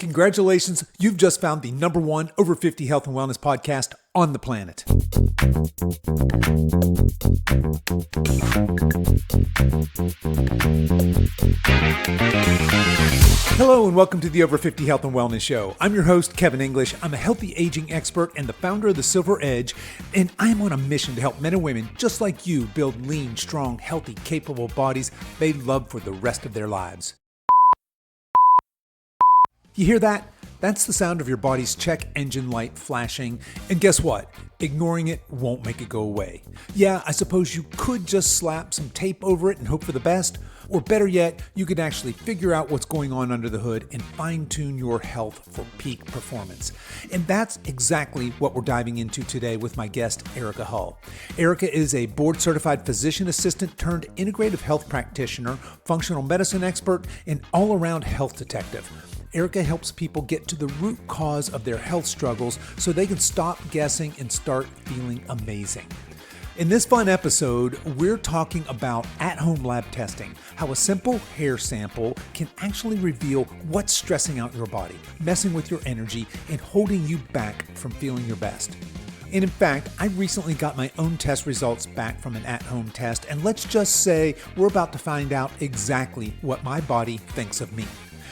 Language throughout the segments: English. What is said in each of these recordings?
Congratulations, you've just found the number one over 50 health and wellness podcast on the planet. Hello and welcome to the Over 50 Health and Wellness Show. I'm your host, Kevin English. I'm a healthy aging expert and the founder of the Silver Edge, and I'm on a mission to help men and women just like you build lean, strong, healthy, capable bodies they love for the rest of their lives. You hear that? That's the sound of your body's check engine light flashing. And guess what? Ignoring it won't make it go away. Yeah, I suppose you could just slap some tape over it and hope for the best. Or better yet, you could actually figure out what's going on under the hood and fine-tune your health for peak performance. And that's exactly what we're diving into today with my guest, Erica Hull. Erica is a board-certified physician assistant turned integrative health practitioner, functional medicine expert, and all-around health detective. Erica helps people get to the root cause of their health struggles so they can stop guessing and start feeling amazing. In this fun episode, we're talking about at-home lab testing, how a simple hair sample can actually reveal what's stressing out your body, messing with your energy, and holding you back from feeling your best. And in fact, I recently got my own test results back from an at-home test, and let's just say we're about to find out exactly what my body thinks of me.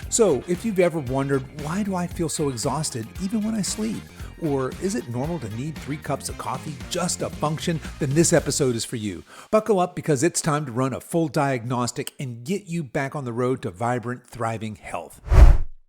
So, if you've ever wondered, why do I feel so exhausted even when I sleep? Or is it normal to need 3 cups of coffee just to function? Then this episode is for you. Buckle up because it's time to run a full diagnostic and get you back on the road to vibrant, thriving health.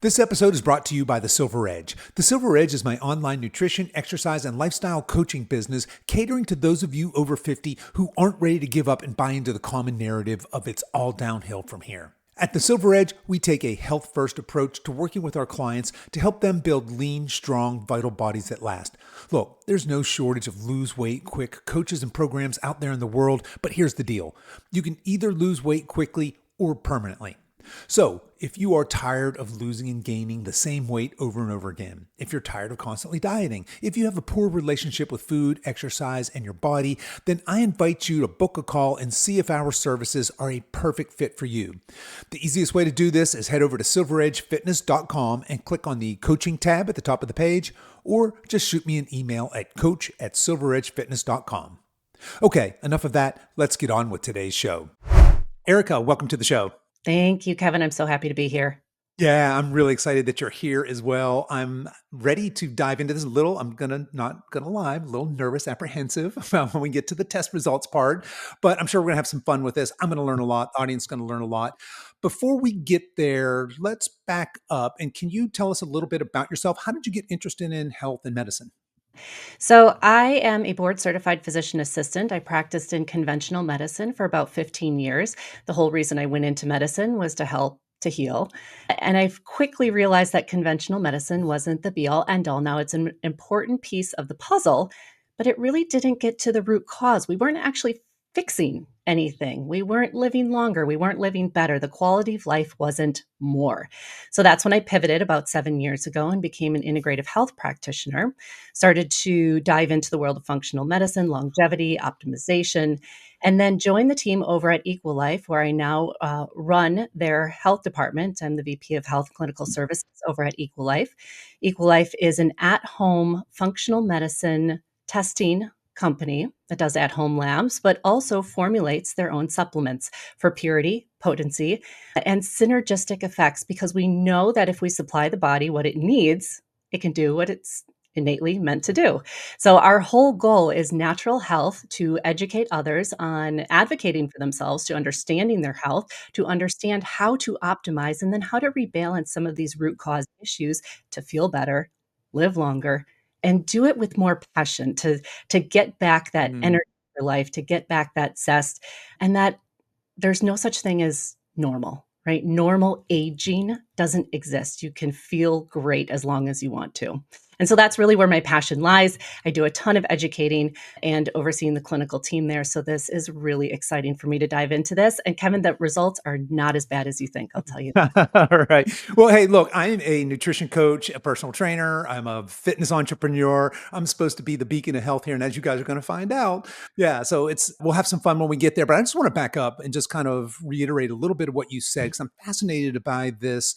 This episode is brought to you by The Silver Edge. The Silver Edge is my online nutrition, exercise, and lifestyle coaching business catering to those of you over 50 who aren't ready to give up and buy into the common narrative of it's all downhill from here. At The Silver Edge, we take a health-first approach to working with our clients to help them build lean, strong, vital bodies that last. Look, there's no shortage of lose weight quick coaches and programs out there in the world, but here's the deal. You can either lose weight quickly or permanently. So, if you are tired of losing and gaining the same weight over and over again, if you're tired of constantly dieting, if you have a poor relationship with food, exercise, and your body, then I invite you to book a call and see if our services are a perfect fit for you. The easiest way to do this is head over to silveredgefitness.com and click on the coaching tab at the top of the page, or just shoot me an email at coach@silveredgefitness.com. Okay, enough of that. Let's get on with today's show. Erica, welcome to the show. Thank you, Kevin. I'm so happy to be here. Yeah, I'm really excited that you're here as well. I'm ready to dive into this a little. Not gonna lie, I'm a little nervous, apprehensive about when we get to the test results part, but I'm sure we're gonna have some fun with this. I'm gonna learn a lot. The audience is gonna learn a lot. Before we get there, let's back up. And can you tell us a little bit about yourself? How did you get interested in health and medicine? So, I am a board certified physician assistant. I practiced in conventional medicine for about 15 years. The whole reason I went into medicine was to help to heal. And I've quickly realized that conventional medicine wasn't the be all end all. Now, it's an important piece of the puzzle, but it really didn't get to the root cause. We weren't actually fixing anything. We weren't living longer. We weren't living better. The quality of life wasn't more. So that's when I pivoted about 7 years ago and became an integrative health practitioner. Started to dive into the world of functional medicine, longevity, optimization, and then joined the team over at Equalife, where I now run their health department. I'm the VP of Health Clinical Services over at Equalife. Equalife is an at-home functional medicine testing company that does at-home labs, but also formulates their own supplements for purity, potency, and synergistic effects, because we know that if we supply the body what it needs, it can do what it's innately meant to do. So our whole goal is natural health, to educate others on advocating for themselves, to understanding their health, to understand how to optimize, and then how to rebalance some of these root cause issues to feel better, live longer, and do it with more passion, to get back that Mm. energy in your life, to get back that zest, and that there's no such thing as normal, right? Normal aging doesn't exist. You can feel great as long as you want to. And so that's really where my passion lies. I do a ton of educating and overseeing the clinical team there. So this is really exciting for me to dive into this. And Kevin, the results are not as bad as you think, I'll tell you. All right. Well, hey, look, I'm a nutrition coach, a personal trainer. I'm a fitness entrepreneur. I'm supposed to be the beacon of health here. And as you guys are going to find out, yeah, so we'll have some fun when we get there. But I just want to back up and just kind of reiterate a little bit of what you said, because I'm fascinated by this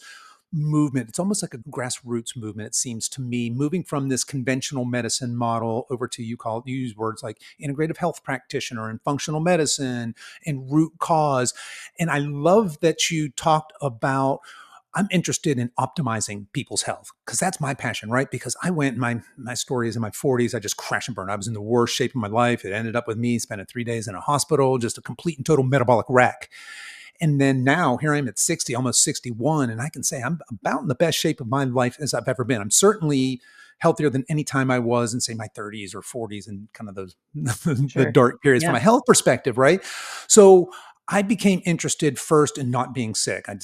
movement. It's almost like a grassroots movement, it seems to me, moving from this conventional medicine model over to you use words like integrative health practitioner and functional medicine and root cause. And I love that you talked about I'm interested in optimizing people's health because that's my passion, right? Because I went my story is in my 40s. I just crashed and burned. I was in the worst shape of my life. It ended up with me spending 3 days in a hospital, just a complete and total metabolic wreck. And then now here I am at 60, almost 61, and I can say I'm about in the best shape of my life as I've ever been. I'm certainly healthier than any time I was in say my 30s or 40s and kind of those the Sure. dark periods from Yeah. a health perspective, right? So I became interested first in not being sick. I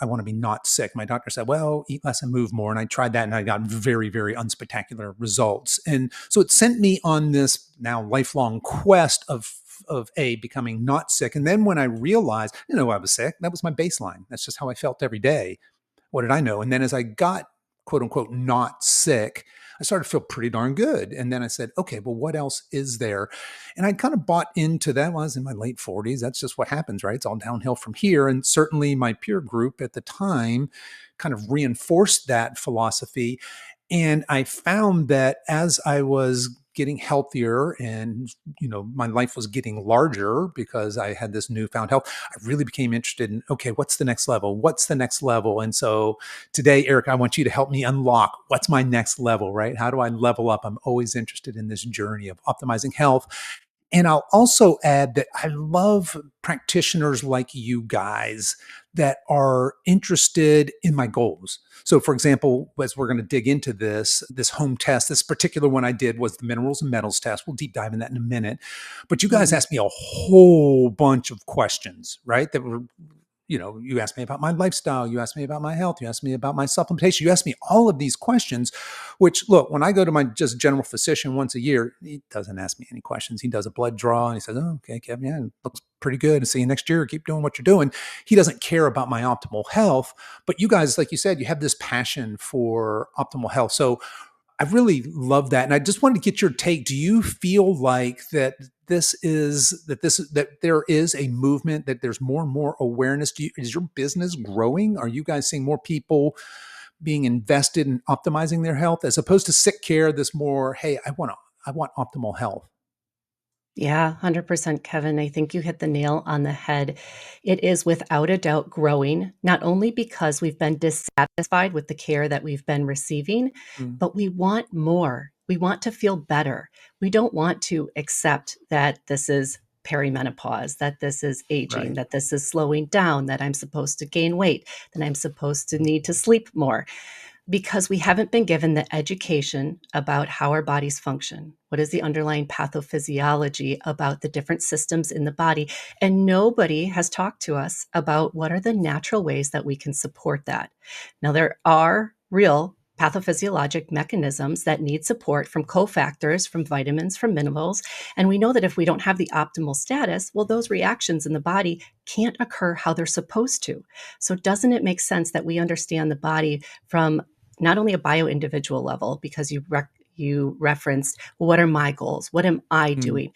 want to be not sick. My doctor said, well, eat less and move more. And I tried that and I got very, very unspectacular results. And so it sent me on this now lifelong quest of becoming not sick. And then when I realized, I was sick, that was my baseline. That's just how I felt every day. What did I know? And then as I got quote unquote not sick, I started to feel pretty darn good. And then I said, okay, well, what else is there? And I kind of bought into that. When I was in my late 40s. That's just what happens, right? It's all downhill from here. And certainly my peer group at the time kind of reinforced that philosophy. And I found that as I was getting healthier and my life was getting larger because I had this newfound health, I really became interested in, okay, what's the next level? What's the next level? And so today, Eric, I want you to help me unlock what's my next level, right? How do I level up? I'm always interested in this journey of optimizing health. And I'll also add that I love practitioners like you guys that are interested in my goals. So, for example, as we're going to dig into this home test, this particular one I did was the minerals and metals test. We'll deep dive in that in a minute. But you guys Mhm. asked me a whole bunch of questions, right? That were you asked me about my lifestyle, you asked me about my health, you asked me about my supplementation, you asked me all of these questions, which look, when I go to my just general physician once a year, he doesn't ask me any questions. He does a blood draw and he says, oh, okay, Kevin, yeah, it looks pretty good. See you next year. Keep doing what you're doing. He doesn't care about my optimal health. But you guys, like you said, you have this passion for optimal health. So I really love that. And I just wanted to get your take. Do you feel like that there is a movement, that there's more and more awareness? Is your business growing? Are you guys seeing more people being invested in optimizing their health as opposed to sick care? This more, hey, I want optimal health. Yeah, 100%, Kevin. I think you hit the nail on the head. It is without a doubt growing, not only because we've been dissatisfied with the care that we've been receiving, Mm, but we want more. We want to feel better. We don't want to accept that this is perimenopause, that this is aging, right. that this is slowing down, that I'm supposed to gain weight, that I'm supposed to need to sleep more because we haven't been given the education about how our bodies function. What is the underlying pathophysiology about the different systems in the body? And nobody has talked to us about what are the natural ways that we can support that. Now, there are real pathophysiologic mechanisms that need support from cofactors, from vitamins, from minerals. And we know that if we don't have the optimal status, well, those reactions in the body can't occur how they're supposed to. So, doesn't it make sense that we understand the body from not only a bio-individual level, because you referenced, well, what are my goals? What am I Mm, doing?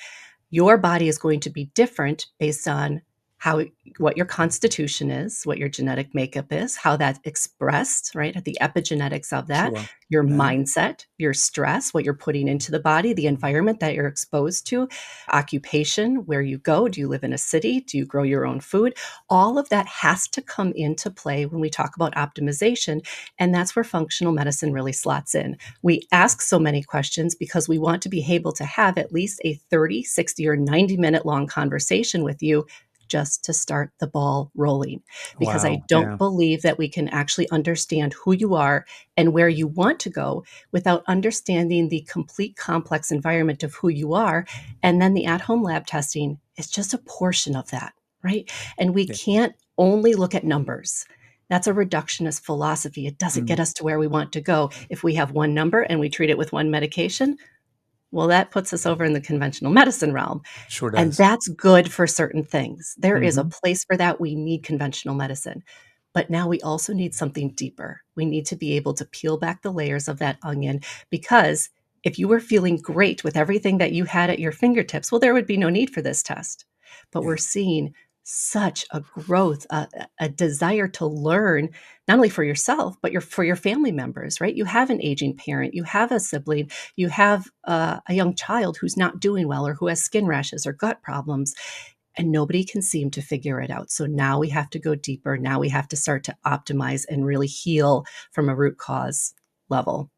Your body is going to be different based on how what your constitution is, what your genetic makeup is, how that's expressed, right? The epigenetics of that, sure. your Yeah. mindset, your stress, what you're putting into the body, the environment that you're exposed to, occupation, where you go, do you live in a city, do you grow your own food? All of that has to come into play when we talk about optimization, and that's where functional medicine really slots in. We ask so many questions because we want to be able to have at least a 30, 60, or 90-minute long conversation with you just to start the ball rolling. Because I Wow. don't Yeah. believe that we can actually understand who you are and where you want to go without understanding the complete complex environment of who you are. And then the at home lab testing is just a portion of that, right? And we Yeah. can't only look at numbers. That's a reductionist philosophy. It doesn't Mm, get us to where we want to go. If we have one number and we treat it with one medication, well, that puts us over in the conventional medicine realm. sure And does. that's good for certain things. There is a Hmm. place for that. We need conventional medicine. But now we also need something deeper. We need to be able to peel back the layers of that onion because if you were feeling great with everything that you had at your fingertips, well, there would be no need for this test. But we're Yeah. seeing such a growth, a desire to learn, not only for yourself, but for your family members, right? You have an aging parent, you have a sibling, you have a young child who's not doing well or who has skin rashes or gut problems, and nobody can seem to figure it out. So now we have to go deeper. Now we have to start to optimize and really heal from a root cause level.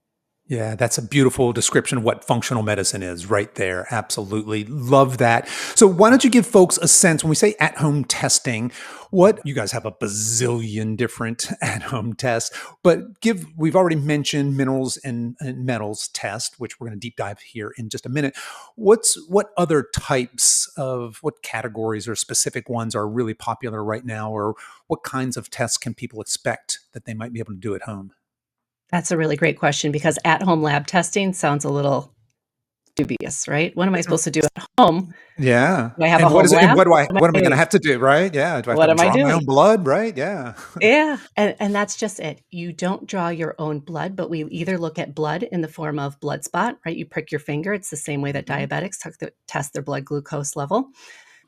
Yeah, that's a beautiful description of what functional medicine is right there. Absolutely. Love that. So, why don't you give folks a sense when we say at home testing, what you guys have a bazillion different at home tests, but we've already mentioned minerals and metals test, which we're going to deep dive here in just a minute. What other types of what categories or specific ones are really popular right now, or what kinds of tests can people expect that they might be able to do at home? That's a really great question because at home lab testing sounds a little dubious, right? What am I supposed to do at home? Yeah. Do I have a And home lab? what am I What am gonna have to do, right? Yeah. Do I have to what am I draw my own doing? blood, right? Yeah. Yeah, and that's just it. You don't draw your own blood, but we either look at blood in the form of blood spot, right? You prick your finger. It's the same way that Mhm. diabetics test their blood glucose level.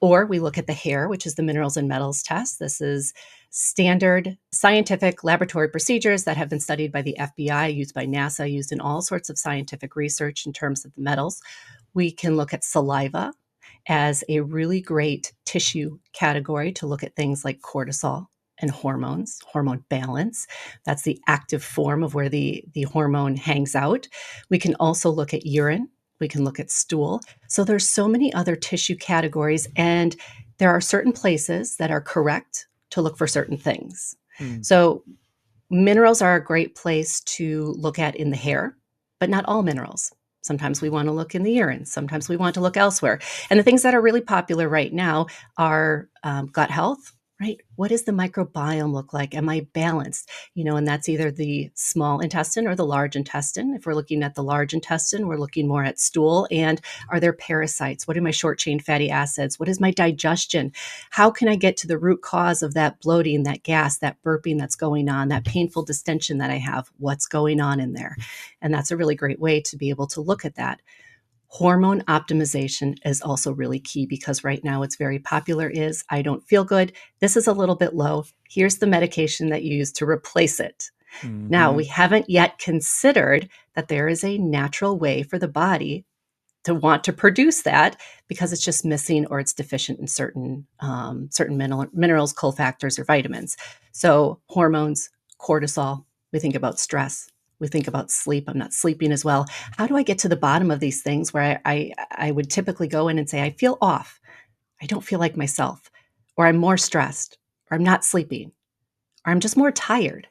Or we look at the hair, which is the minerals and metals test. This is standard scientific laboratory procedures that have been studied by the FBI, used by NASA, used in all sorts of scientific research in terms of the metals. We can look at saliva as a really great tissue category to look at things like cortisol and hormones, hormone balance. That's the active form of where the hormone hangs out. We can also look at urine. We can look at stool. So there's so many other tissue categories, and there are certain places that are correct to look for certain things. Mm. So minerals are a great place to look at in the hair, but not all minerals. Sometimes we want to look in the urine. Sometimes we want to look elsewhere. And the things that are really popular right now are gut health, right? What does the microbiome look like? Am I balanced? And that's either the small intestine or the large intestine. If we're looking at the large intestine, we're looking more at stool. And are there parasites? What are my short chain fatty acids? What is my digestion? How can I get to the root cause of that bloating, that gas, that burping that's going on, that painful distension that I have? What's going on in there? And that's a really great way to be able to look at that. Hormone optimization is also really key because right now it's very popular is I don't feel good. This is a little bit low. Here's the medication that you use to replace it. Now, we Mhm. haven't yet considered that there is a natural way for the body to want to produce that because it's just missing or it's deficient in certain minerals, cofactors, or vitamins. So hormones, cortisol. We think about stress. We think about sleep. I'm not sleeping as well. How do I get to the bottom of these things where I would typically go in and say I feel off, I don't feel like myself, or I'm more stressed, or I'm not sleeping, or I'm just more tired,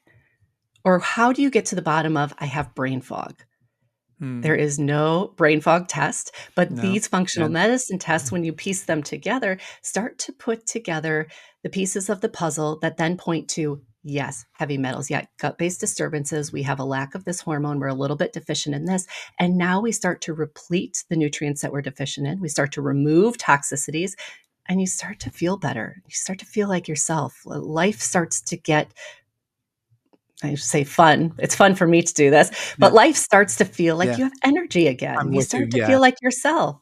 or how do you get to the bottom of I have brain fog? There Mm. is no brain fog test, but No. these functional Yeah. medicine tests, when you piece them together, start to put together the pieces of the puzzle that then point to, yes, heavy metals, yeah, gut-based disturbances. We have a lack of this hormone. We're a little bit deficient in this. And now we start to replete the nutrients that we're deficient in. We start to remove toxicities and you start to feel better. You start to feel like yourself. Life starts to get, I say fun. It's fun for me to do this, Yeah. but life starts to feel like Yeah. you have energy again. I'm You with you. start to Yeah. feel like yourself.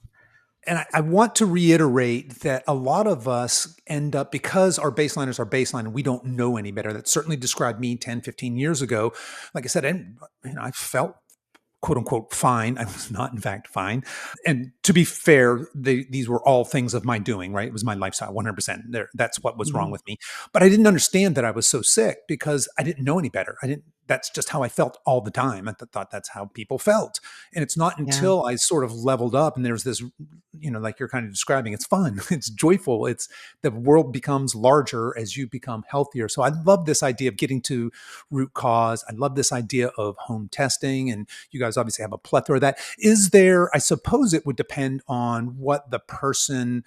And I want to reiterate that a lot of us end up, because our baseline is our baseline and we don't know any better. That certainly described me 10, 15 years ago. Like I said, I felt quote unquote fine. I was not, in fact, fine. And to be fair, these were all things of my doing, right? It was my lifestyle, 100%. That's what was wrong Mhm. with me. But I didn't understand that I was so sick because I didn't know any better. That's just how I felt all the time. I thought that's how people felt. And it's not Yeah. until I sort of leveled up and there's this, like you're kind of describing, it's fun, it's joyful, it's the world becomes larger as you become healthier. So I love this idea of getting to root cause. I love this idea of home testing. And you guys obviously have a plethora of that. Is there, I suppose it would depend on what the person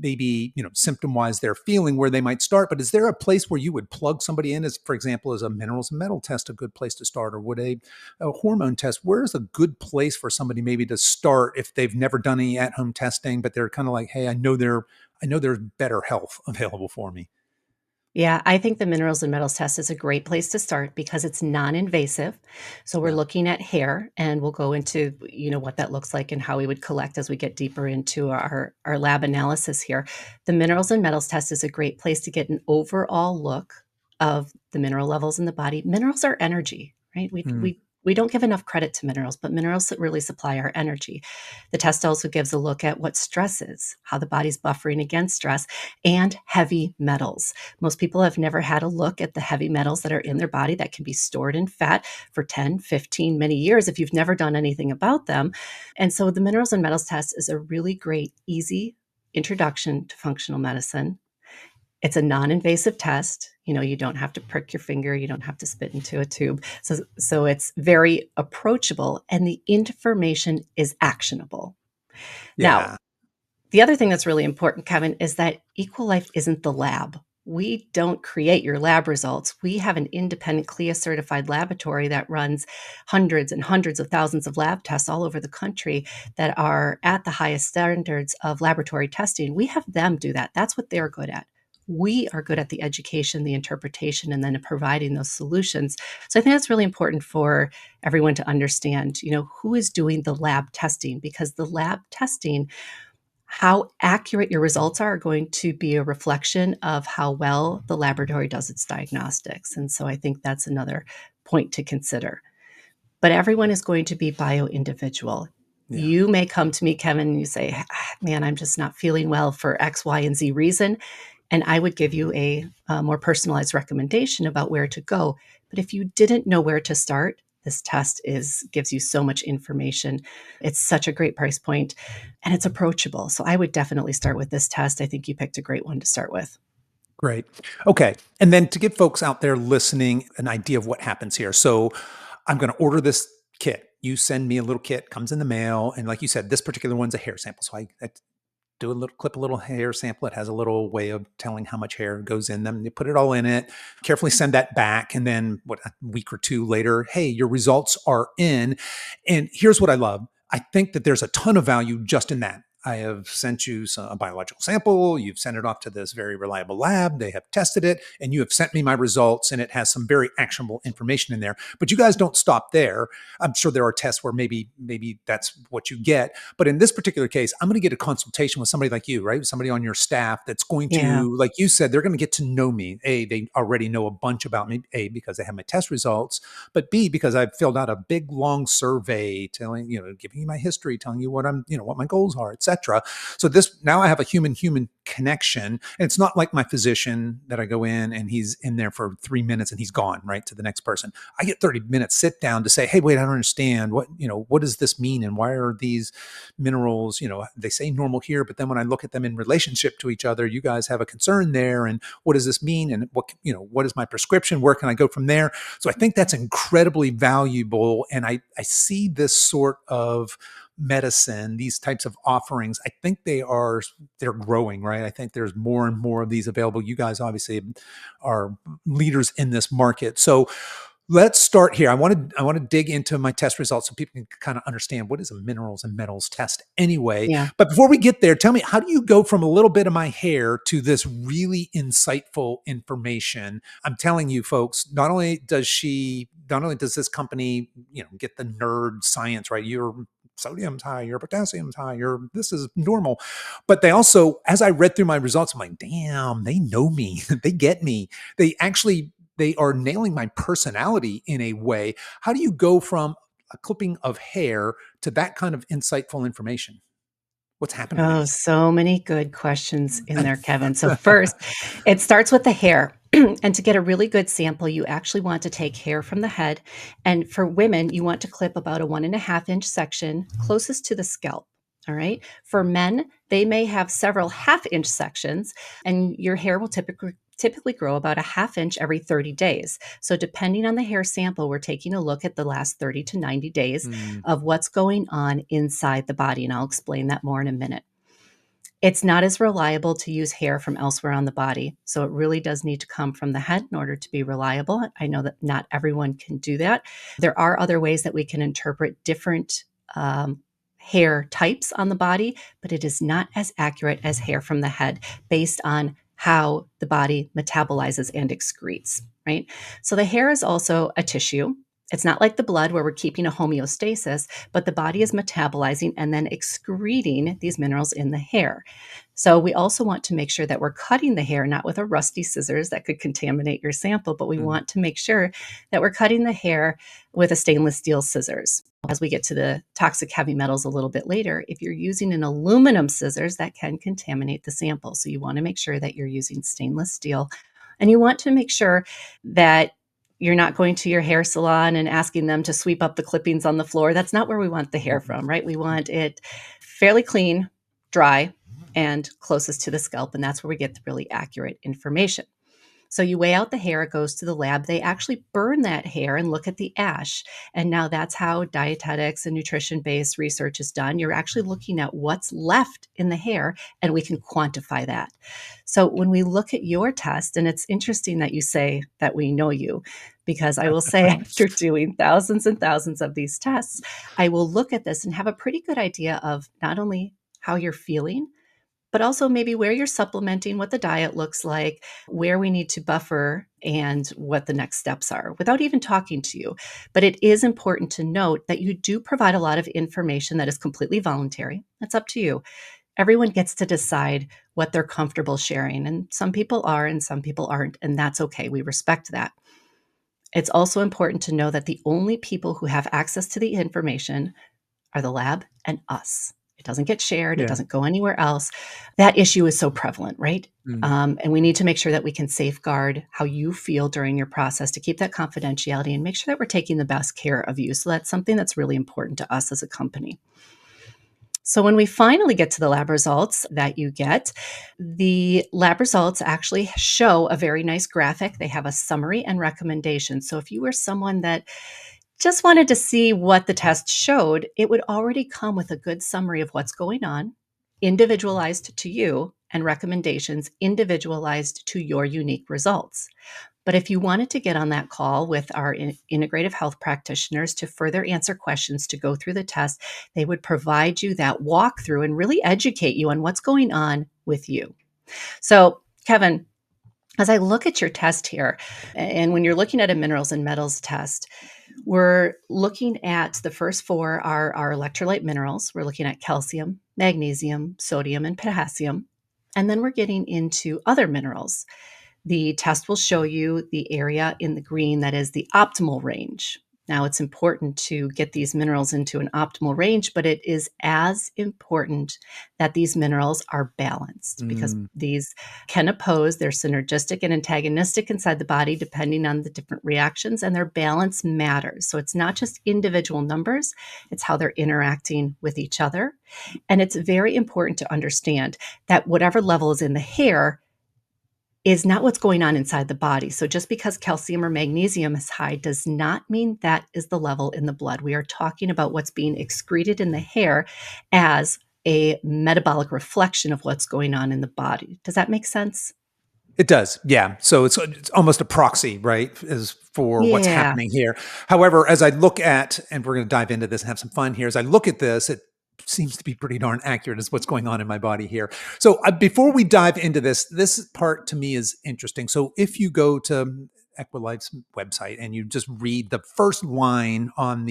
maybe, symptom wise they're feeling, where they might start. But is there a place where you would plug somebody in, as for example, is a minerals and metal test a good place to start? Or would a hormone test, where is a good place for somebody maybe to start if they've never done any at home testing, but they're kind of like, hey, I know there's better health available for me? Yeah, I think the minerals and metals test is a great place to start because it's non-invasive. So we're Yeah. looking at hair and we'll go into, what that looks like and how we would collect as we get deeper into our lab analysis here. The minerals and metals test is a great place to get an overall look of the mineral levels in the body. Minerals are energy, right? We Mm, we we don't give enough credit to minerals, but minerals that really supply our energy. The test also gives a look at what stress is, how the body's buffering against stress, and heavy metals. Most people have never had a look at the heavy metals that are in their body that can be stored in fat for 10, 15, many years if you've never done anything about them. And so the minerals and metals test is a really great, easy introduction to functional medicine. It's a non-invasive test. You don't have to prick your finger, you don't have to spit into a tube. So it's very approachable and the information is actionable. Now, yeah. the other thing that's really important, Kevin, is that Equal Life isn't the lab. We don't create your lab results. We have an independent CLIA certified laboratory that runs hundreds and hundreds of thousands of lab tests all over the country that are at the highest standards of laboratory testing. We have them do that. That's what they're good at. We are good at the education, the interpretation, and then providing those solutions. So I think that's really important for everyone to understand, who is doing the lab testing, because the lab testing, how accurate your results are going to be a reflection of how well the laboratory does its diagnostics. And so I think that's another point to consider. But everyone is going to be bio-individual. Yeah. You may come to me, Kevin, and you say, man, I'm just not feeling well for X, Y, and Z reason. And I would give you a more personalized recommendation about where to go. But if you didn't know where to start, this test gives you so much information. It's such a great price point and it's approachable. So I would definitely start with this test. I think you picked a great one to start with. Great. Okay. And then to give folks out there listening an idea of what happens here. So I'm going to order this kit. You send me a little kit, comes in the mail. And like you said, this particular one's a hair sample. So I do a little clip a little hair sample. It has a little way of telling how much hair goes in them. You put it all in it, carefully send that back. And then a week or two later, hey, your results are in. And here's what I love. I think that there's a ton of value just in that. I have sent you a biological sample. You've sent it off to this very reliable lab. They have tested it, and you have sent me my results, and it has some very actionable information in there. But you guys don't stop there. I'm sure there are tests where maybe that's what you get. But in this particular case, I'm going to get a consultation with somebody like you, right? Somebody on your staff that's going Yeah. to, like you said, they're going to get to know me. A, they already know a bunch about me. A, because they have my test results, but B, because I've filled out a big long survey telling, giving you my history, telling you what what my goals are, etc. So this, now I have a human connection. And it's not like my physician that I go in and he's in there for 3 minutes and he's gone right to the next person. I get 30 minutes sit down to say, hey, wait, I don't understand what does this mean? And why are these minerals, they say normal here, but then when I look at them in relationship to each other, you guys have a concern there. And what does this mean? And what is my prescription? Where can I go from there? So I think that's incredibly valuable. And I see this sort of medicine, these types of offerings, I think they're growing, right? I think there's more and more of these available. You guys obviously are leaders in this market. So let's start here. I want to dig into my test results so people can kind of understand what is a minerals and metals test anyway. Yeah. But before we get there, tell me, how do you go from a little bit of my hair to this really insightful information? I'm telling you folks, not only does this company, get the nerd science right, your sodium's high, your potassium's high, this is normal. But they also, as I read through my results, I'm like, damn, they know me. They get me. They are nailing my personality in a way. How do you go from a clipping of hair to that kind of insightful information? What's happening there? Oh, so many good questions in there, Kevin. So first, it starts with the hair. And to get a really good sample, you actually want to take hair from the head. And for women, you want to clip about a 1.5 inch section closest to the scalp. All right. For men, they may have several half-inch sections, and your hair will typically grow about a half inch every 30 days. So depending on the hair sample, we're taking a look at the last 30 to 90 days Mm, of what's going on inside the body. And I'll explain that more in a minute. It's not as reliable to use hair from elsewhere on the body. So it really does need to come from the head in order to be reliable. I know that not everyone can do that. There are other ways that we can interpret different hair types on the body, but it is not as accurate as hair from the head based on how the body metabolizes and excretes, right? So the hair is also a tissue. It's not like the blood where we're keeping a homeostasis, but the body is metabolizing and then excreting these minerals in the hair. So we also want to make sure that we're cutting the hair not with a rusty scissors that could contaminate your sample, but we Mm. want to make sure that we're cutting the hair with a stainless steel scissors. As we get to the toxic heavy metals a little bit later, if you're using an aluminum scissors, that can contaminate the sample. So you want to make sure that you're using stainless steel, and you want to make sure that you're not going to your hair salon and asking them to sweep up the clippings on the floor. That's not where we want the hair from, right? We want it fairly clean, dry, and closest to the scalp. And that's where we get the really accurate information. So you weigh out the hair, it goes to the lab. They actually burn that hair and look at the ash. And now that's how dietetics and nutrition based research is done. You're actually looking at what's left in the hair, and we can quantify that. So when we look at your test, and it's interesting that you say that we know you, because I will say, after doing thousands and thousands of these tests, I will look at this and have a pretty good idea of not only how you're feeling, but also maybe where you're supplementing, what the diet looks like, where we need to buffer, and what the next steps are without even talking to you. But it is important to note that you do provide a lot of information that is completely voluntary. That's up to you. Everyone gets to decide what they're comfortable sharing, and some people are and some people aren't, and that's okay. We respect that. It's also important to know that the only people who have access to the information are the lab and us. It doesn't get shared. It Yeah. doesn't go anywhere else. That issue is so prevalent, right? Mm. And we need to make sure that we can safeguard how you feel during your process to keep that confidentiality and make sure that we're taking the best care of you. So that's something that's really important to us as a company. So when we finally get to the lab results that you get, the lab results actually show a very nice graphic. They have a summary and recommendations. So if you were someone that just wanted to see what the test showed, it would already come with a good summary of what's going on, individualized to you, and recommendations individualized to your unique results. But if you wanted to get on that call with our integrative health practitioners to further answer questions, to go through the test, they would provide you that walkthrough and really educate you on what's going on with you. So, Kevin, as I look at your test here, and when you're looking at a minerals and metals test, we're looking at the first four are our electrolyte minerals. We're looking at calcium, magnesium, sodium, and potassium. And then we're getting into other minerals. The test will show you the area in the green that is the optimal range. Now, it's important to get these minerals into an optimal range, but it is as important that these minerals are balanced, because Mm. these can oppose, they're synergistic and antagonistic inside the body depending on the different reactions, and their balance matters. So it's not just individual numbers, it's how they're interacting with each other. And it's very important to understand that whatever level is in the hair is not what's going on inside the body. So just because calcium or magnesium is high does not mean that is the level in the blood. We are talking about what's being excreted in the hair as a metabolic reflection of what's going on in the body. Does that make sense? It does, yeah. So it's almost a proxy, right, is for what's Yeah. happening here. However, as I look at, and we're going to dive into this and have some fun here, as I look at this, it seems to be pretty darn accurate as what's going on in my body here. So before we dive into this part to me is interesting. So if you go to Equilife's website and you just read the first line on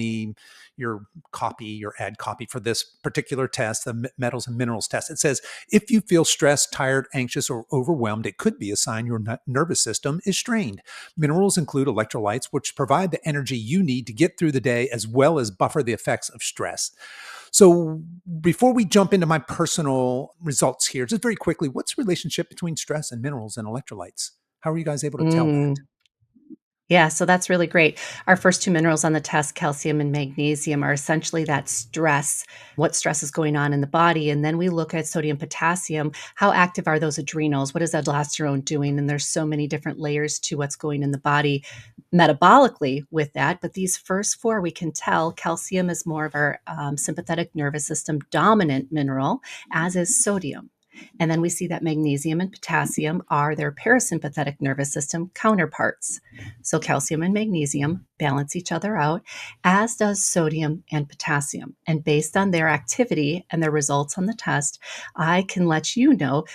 your copy, your ad copy for this particular test, the metals and minerals test, it says, if you feel stressed, tired, anxious, or overwhelmed, it could be a sign your nervous system is strained. Minerals include electrolytes, which provide the energy you need to get through the day as well as buffer the effects of stress. So before we jump into my personal results here, just very quickly, what's the relationship between stress and minerals and electrolytes? How are you guys able to tell that? Mm. Yeah, so that's really great. Our first two minerals on the test, calcium and magnesium, are essentially that stress, what stress is going on in the body. And then we look at sodium, potassium. How active are those adrenals? What is aldosterone doing? And there's so many different layers to what's going in the body metabolically with that. But these first four, we can tell calcium is more of our sympathetic nervous system dominant mineral, as is sodium. And then we see that magnesium and potassium are their parasympathetic nervous system counterparts. So calcium and magnesium balance each other out, as does sodium and potassium. And based on their activity and their results on the test, I can let you know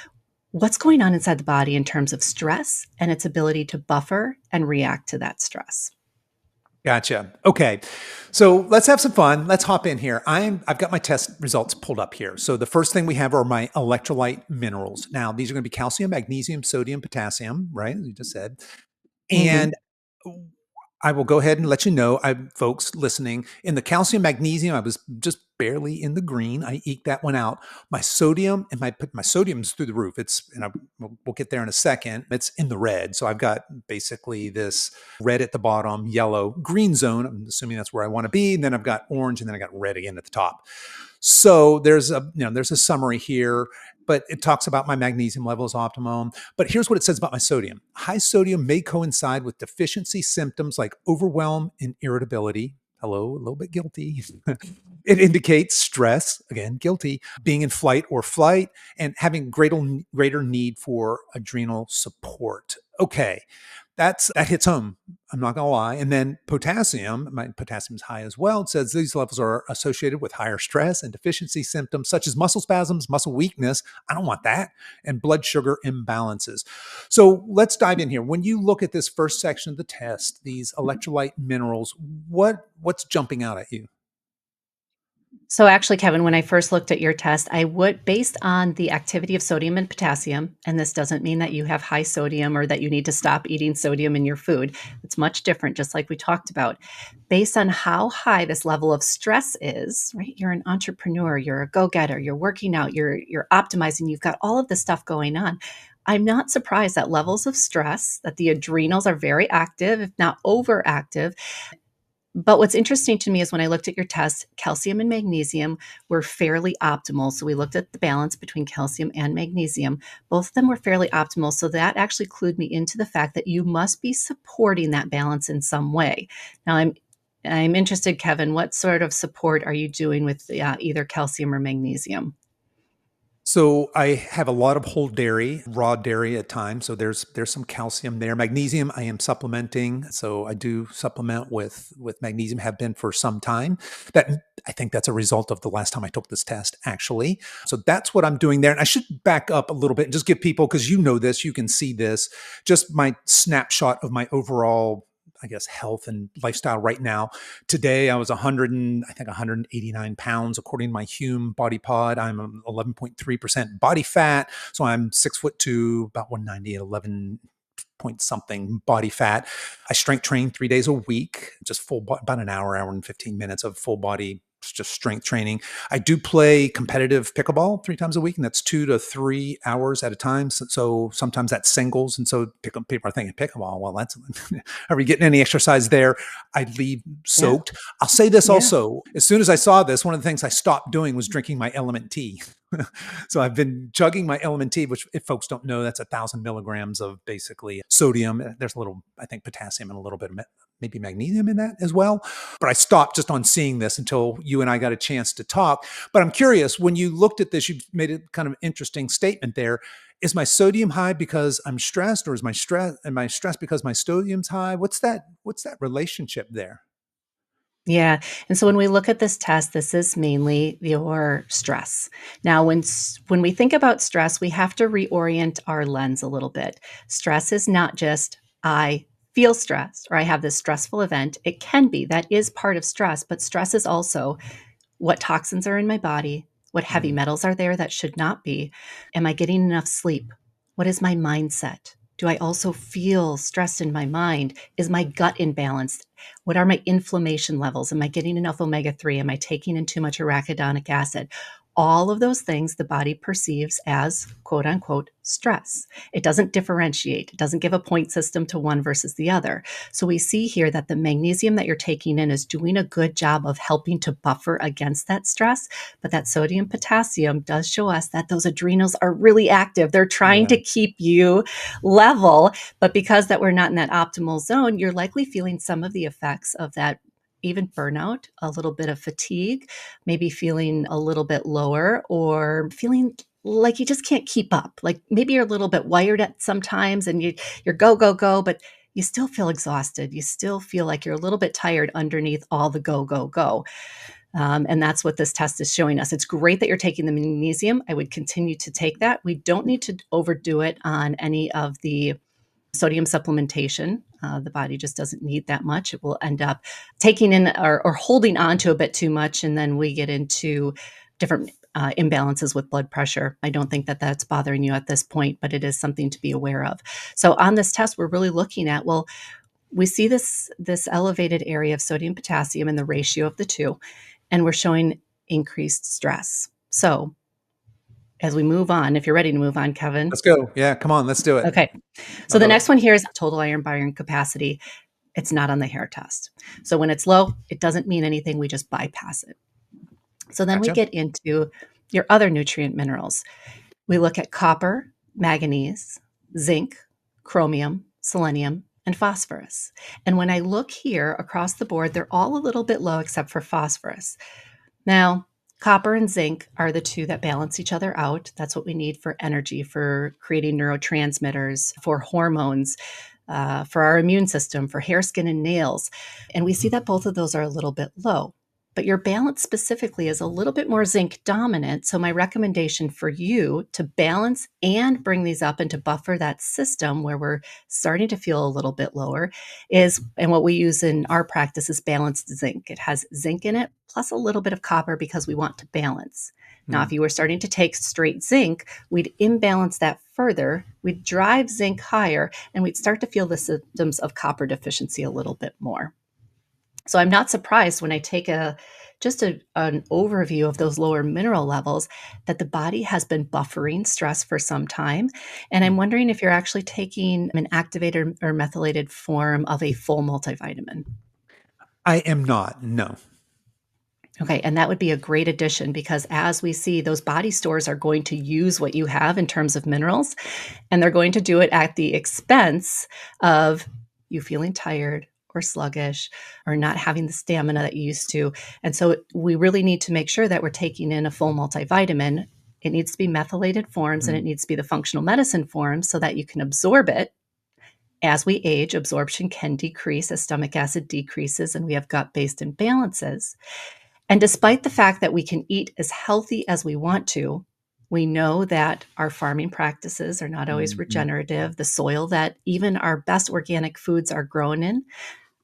what's going on inside the body in terms of stress and its ability to buffer and react to that stress. Gotcha. Okay. So let's have some fun. Let's hop in here. I've got my test results pulled up here. So the first thing we have are my electrolyte minerals. Now, these are going to be calcium, magnesium, sodium, potassium, right? As you just said. Mhm. And I will go ahead and let you know, folks listening, in the calcium, magnesium, I was just barely in the green. I eked that one out. My sodium and my sodium's through the roof. We'll get there in a second. It's in the red. So I've got basically this red at the bottom, yellow, green zone. I'm assuming that's where I want to be. And then I've got orange, and then I got red again at the top. So there's a summary here, but it talks about my magnesium level is optimum. But here's what it says about my sodium. High sodium may coincide with deficiency symptoms like overwhelm and irritability. Hello, a little bit guilty. It indicates stress, again, guilty, being in flight, and having greater need for adrenal support. Okay, that hits home. I'm not gonna lie. And then potassium, my potassium's high as well. It says these levels are associated with higher stress and deficiency symptoms such as muscle spasms, muscle weakness. I don't want that, and blood sugar imbalances. So let's dive in here. When you look at this first section of the test, these electrolyte minerals, what's jumping out at you? So actually, Kevin, when I first looked at your test, I would, based on the activity of sodium and potassium, and this doesn't mean that you have high sodium or that you need to stop eating sodium in your food. It's much different, just like we talked about. Based on how high this level of stress is, right? You're an entrepreneur, you're a go-getter, you're working out, you're optimizing, you've got all of this stuff going on. I'm not surprised that levels of stress, that the adrenals are very active, if not overactive, but what's interesting to me is when I looked at your test, calcium and magnesium were fairly optimal. So we looked at the balance between calcium and magnesium. Both of them were fairly optimal. So that actually clued me into the fact that you must be supporting that balance in some way. Now I'm interested, Kevin, what sort of support are you doing with either calcium or magnesium? So I have a lot of whole dairy, raw dairy at times. So there's some calcium there. Magnesium, I am supplementing. So I do supplement with magnesium, have been for some time. That I think that's a result of the last time I took this test, actually. So that's what I'm doing there. And I should back up a little bit and just give people, because you know this, you can see this, just my snapshot of my overall, I guess, health and lifestyle right now. Today, I was 100 and I think 189 pounds according to my Hume body pod. I'm 11.3% body fat, so I'm 6'2", about 190 at 11 point something body fat. I strength train 3 days a week, just about an hour and 15 minutes of full body, just strength training. I do play competitive pickleball 3 times a week, and that's 2 to 3 hours at a time. So sometimes that's singles. And so people are thinking pickleball, well, that's, are we getting any exercise there? I leave Yeah, soaked. I'll say this yeah. also. As soon as I saw this, one of the things I stopped doing was drinking my element tea. So I've been chugging my element tea, which, if folks don't know, that's 1,000 milligrams of basically sodium. There's a little, I think, potassium and a little bit of maybe magnesium in that as well. But I stopped just on seeing this until you and I got a chance to talk. But I'm curious, when you looked at this, you made a kind of interesting statement there. Is my sodium high because I'm stressed, or is my stress because my sodium's high? What's that relationship there? Yeah. And so when we look at this test, this is mainly your stress. Now, when we think about stress, we have to reorient our lens a little bit. Stress is not just I feel stressed or I have this stressful event. It can be that is part of stress, but stress is also what toxins are in my body, what heavy Mm, metals are there that should not be. Am I getting enough sleep? What is my mindset? Do I also feel stressed in my mind? Is my gut imbalanced? What are my inflammation levels? Am I getting enough omega 3? Am I taking in too much arachidonic acid? All of those things the body perceives as quote unquote stress. It doesn't differentiate, it doesn't give a point system to one versus the other. So we see here that the magnesium that you're taking in is doing a good job of helping to buffer against that stress. But that sodium potassium does show us that those adrenals are really active. They're trying yeah. to keep you level. But because that we're not in that optimal zone, you're likely feeling some of the effects of that, even burnout, a little bit of fatigue, maybe feeling a little bit lower or feeling like you just can't keep up. Like maybe you're a little bit wired at sometimes and you're go, go, go, but you still feel exhausted. You still feel like you're a little bit tired underneath all the go, go, go. And that's what this test is showing us. It's great that you're taking the magnesium. I would continue to take that. We don't need to overdo it on any of the sodium supplementation. The body just doesn't need that much. It will end up taking in or holding on to a bit too much. And then we get into different imbalances with blood pressure. I don't think that that's bothering you at this point, but it is something to be aware of. So on this test, we're really looking at, well, we see this elevated area of sodium potassium and the ratio of the two, and we're showing increased stress. So as we move on, if you're ready to move on, Kevin. Let's go. Yeah, come on, let's do it. Okay. I So the love next it. one here is total iron capacity. It's not on the hair test. So when it's low, it doesn't mean anything. We just bypass it. So then we Gotcha. get into your other nutrient minerals. We look at copper, manganese, zinc, chromium, selenium, and phosphorus. And when I look here across the board, they're all a little bit low except for phosphorus. Now, copper and zinc are the two that balance each other out. That's what we need for energy, for creating neurotransmitters, for hormones, for our immune system, for hair, skin, and nails. And we see that both of those are a little bit low. But your balance specifically is a little bit more zinc dominant. So, my recommendation for you to balance and bring these up and to buffer that system where we're starting to feel a little bit lower is, and what we use in our practice is balanced zinc. It has zinc in it plus a little bit of copper because we want to balance. Now, if Mm. you were starting to take straight zinc, we'd imbalance that further. We'd drive zinc higher and we'd start to feel the symptoms of copper deficiency a little bit more. So I'm not surprised when I take an overview of those lower mineral levels that the body has been buffering stress for some time. And I'm Mm. wondering if you're actually taking an activated or methylated form of a full multivitamin. I am not. No. Okay, and that would be a great addition because as we see, those body stores are going to use what you have in terms of minerals, and they're going to do it at the expense of you feeling tired or sluggish or not having the stamina that you used to. And so we really need to make sure that we're taking in a full multivitamin. It needs to be methylated forms and it Mm. needs to be the functional medicine forms so that you can absorb it. As we age, absorption can decrease as stomach acid decreases and we have gut based imbalances. And despite the fact that we can eat as healthy as we want to, we know that our farming practices are not always Mhm. regenerative. The soil that even our best organic foods are grown in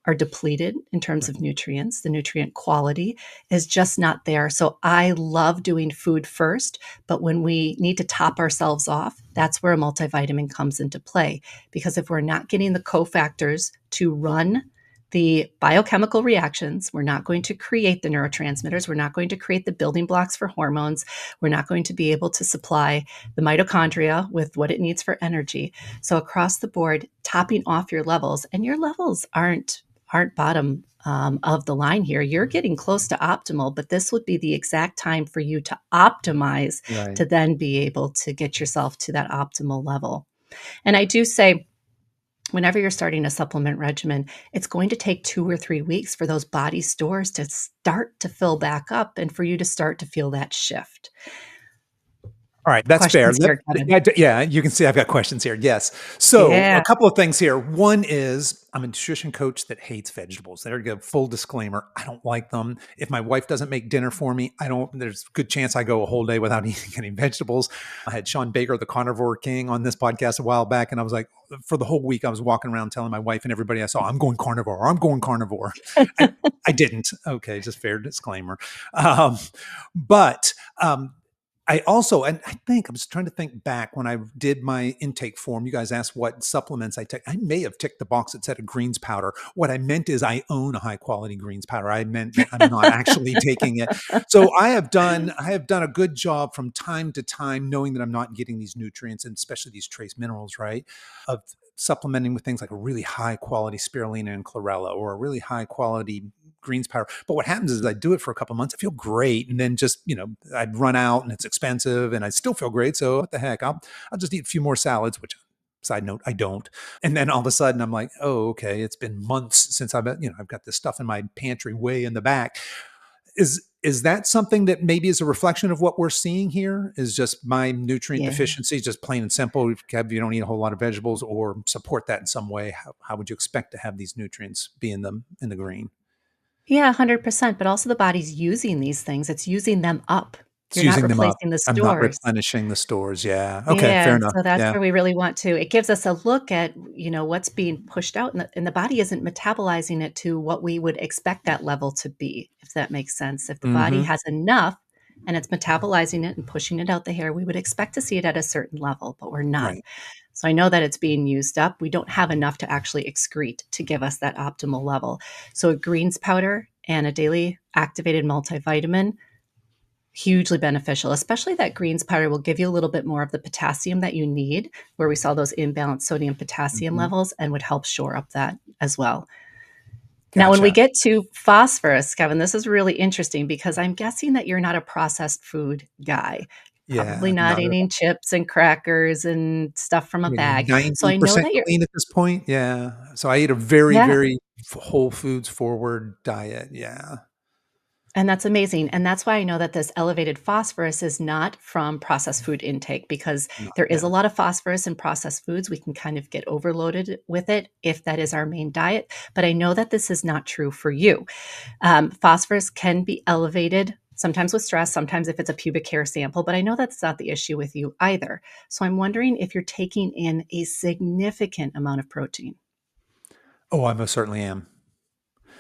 are depleted in terms Right. of nutrients. The nutrient quality is just not there. So I love doing food first, but when we need to top ourselves off, that's where a multivitamin comes into play. Because if we're not getting the cofactors to run the biochemical reactions, we're not going to create the neurotransmitters, we're not going to create the building blocks for hormones, we're not going to be able to supply the mitochondria with what it needs for energy. So across the board, topping off your levels, and your levels aren't bottom of the line here. You're getting close to optimal, but this would be the exact time for you to optimize Right. to then be able to get yourself to that optimal level. And I do say, whenever you're starting a supplement regimen, it's going to take 2 or 3 weeks for those body stores to start to fill back up and for you to start to feel that shift. All right, that's fair. Questions here, Kevin? Yeah, you can see I've got questions here. Yes. So a Yeah. couple of things here. One is I'm a nutrition coach that hates vegetables. There you go. Full disclaimer. I don't like them. If my wife doesn't make dinner for me, there's a good chance I go a whole day without eating any vegetables. I had Sean Baker, the carnivore king, on this podcast a while back. And I was like, for the whole week, I was walking around telling my wife and everybody I saw, I'm going carnivore. I'm going carnivore. And I didn't. Okay. Just fair disclaimer. Um, but, I also, and I think I was trying to think back when I did my intake form. You guys asked what supplements I take. I may have ticked the box that said a greens powder. What I meant is I own a high quality greens powder. I meant that I'm not actually taking it. So I have done a good job from time to time, knowing that I'm not getting these nutrients and especially these trace minerals, right? Of supplementing with things like a really high quality spirulina and chlorella or a really high quality greens powder. But what happens is I do it for a couple of months. I feel great. And then just, I'd run out and it's expensive and I still feel great. So what the heck? I'll just eat a few more salads, which side note, I don't. And then all of a sudden I'm like, oh, okay. It's been months since I've got this stuff in my pantry way in the back. Is that something that maybe is a reflection of what we're seeing here? Is just my nutrient Yeah. deficiency, just plain and simple? Kev, you don't eat a whole lot of vegetables, or support that in some way. How would you expect to have these nutrients be in the green? Yeah, 100%, but also the body's using these things, it's using them up. It's You're not using them up. replacing the I'm not stores. replenishing the stores, yeah. Okay, fair Yeah, enough, so that's yeah. where we really want to it gives us a look at, what's being pushed out, and the body isn't metabolizing it to what we would expect that level to be, if that makes sense. If the body Mhm. has enough and it's metabolizing it and pushing it out the hair, we would expect to see it at a certain level, but we're not. Right. So I know that it's being used up. We don't have enough to actually excrete to give us that optimal level. So a greens powder and a daily activated multivitamin, hugely beneficial, especially that greens powder will give you a little bit more of the potassium that you need, where we saw those imbalanced sodium potassium Mhm. levels and would help shore up that as well. Now, when we Gotcha. get to phosphorus, Kevin, this is really interesting because I'm guessing that you're not a processed food guy. Probably Yeah, not not at all. eating chips and crackers and stuff from I a mean, bag. So I know 90% that you're clean at this point, yeah. So I eat a very, yeah. very whole foods forward diet, yeah. And that's amazing, and that's why I know that this elevated phosphorus is not from processed food intake because No, there is a yeah. lot of phosphorus in processed foods. We can kind of get overloaded with it if that is our main diet, but I know that this is not true for you. Phosphorus can be elevated sometimes with stress, sometimes if it's a pubic hair sample, but I know that's not the issue with you either. So I'm wondering if you're taking in a significant amount of protein. Oh, I most certainly am.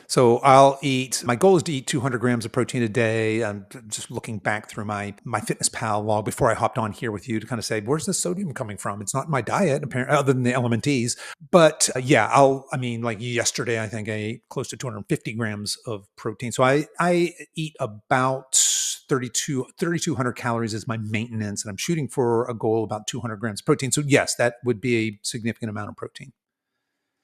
So I'll eat. My goal is to eat 200 grams of protein a day. I'm just looking back through my Fitness Pal log before I hopped on here with you to kind of say, where's the sodium coming from? It's not in my diet, apparently, other than the LMNTs. But yeah, I mean, like yesterday, I think I ate close to 250 grams of protein. So I eat about 3,200 calories as my maintenance, and I'm shooting for a goal about 200 grams of protein. So yes, that would be a significant amount of protein.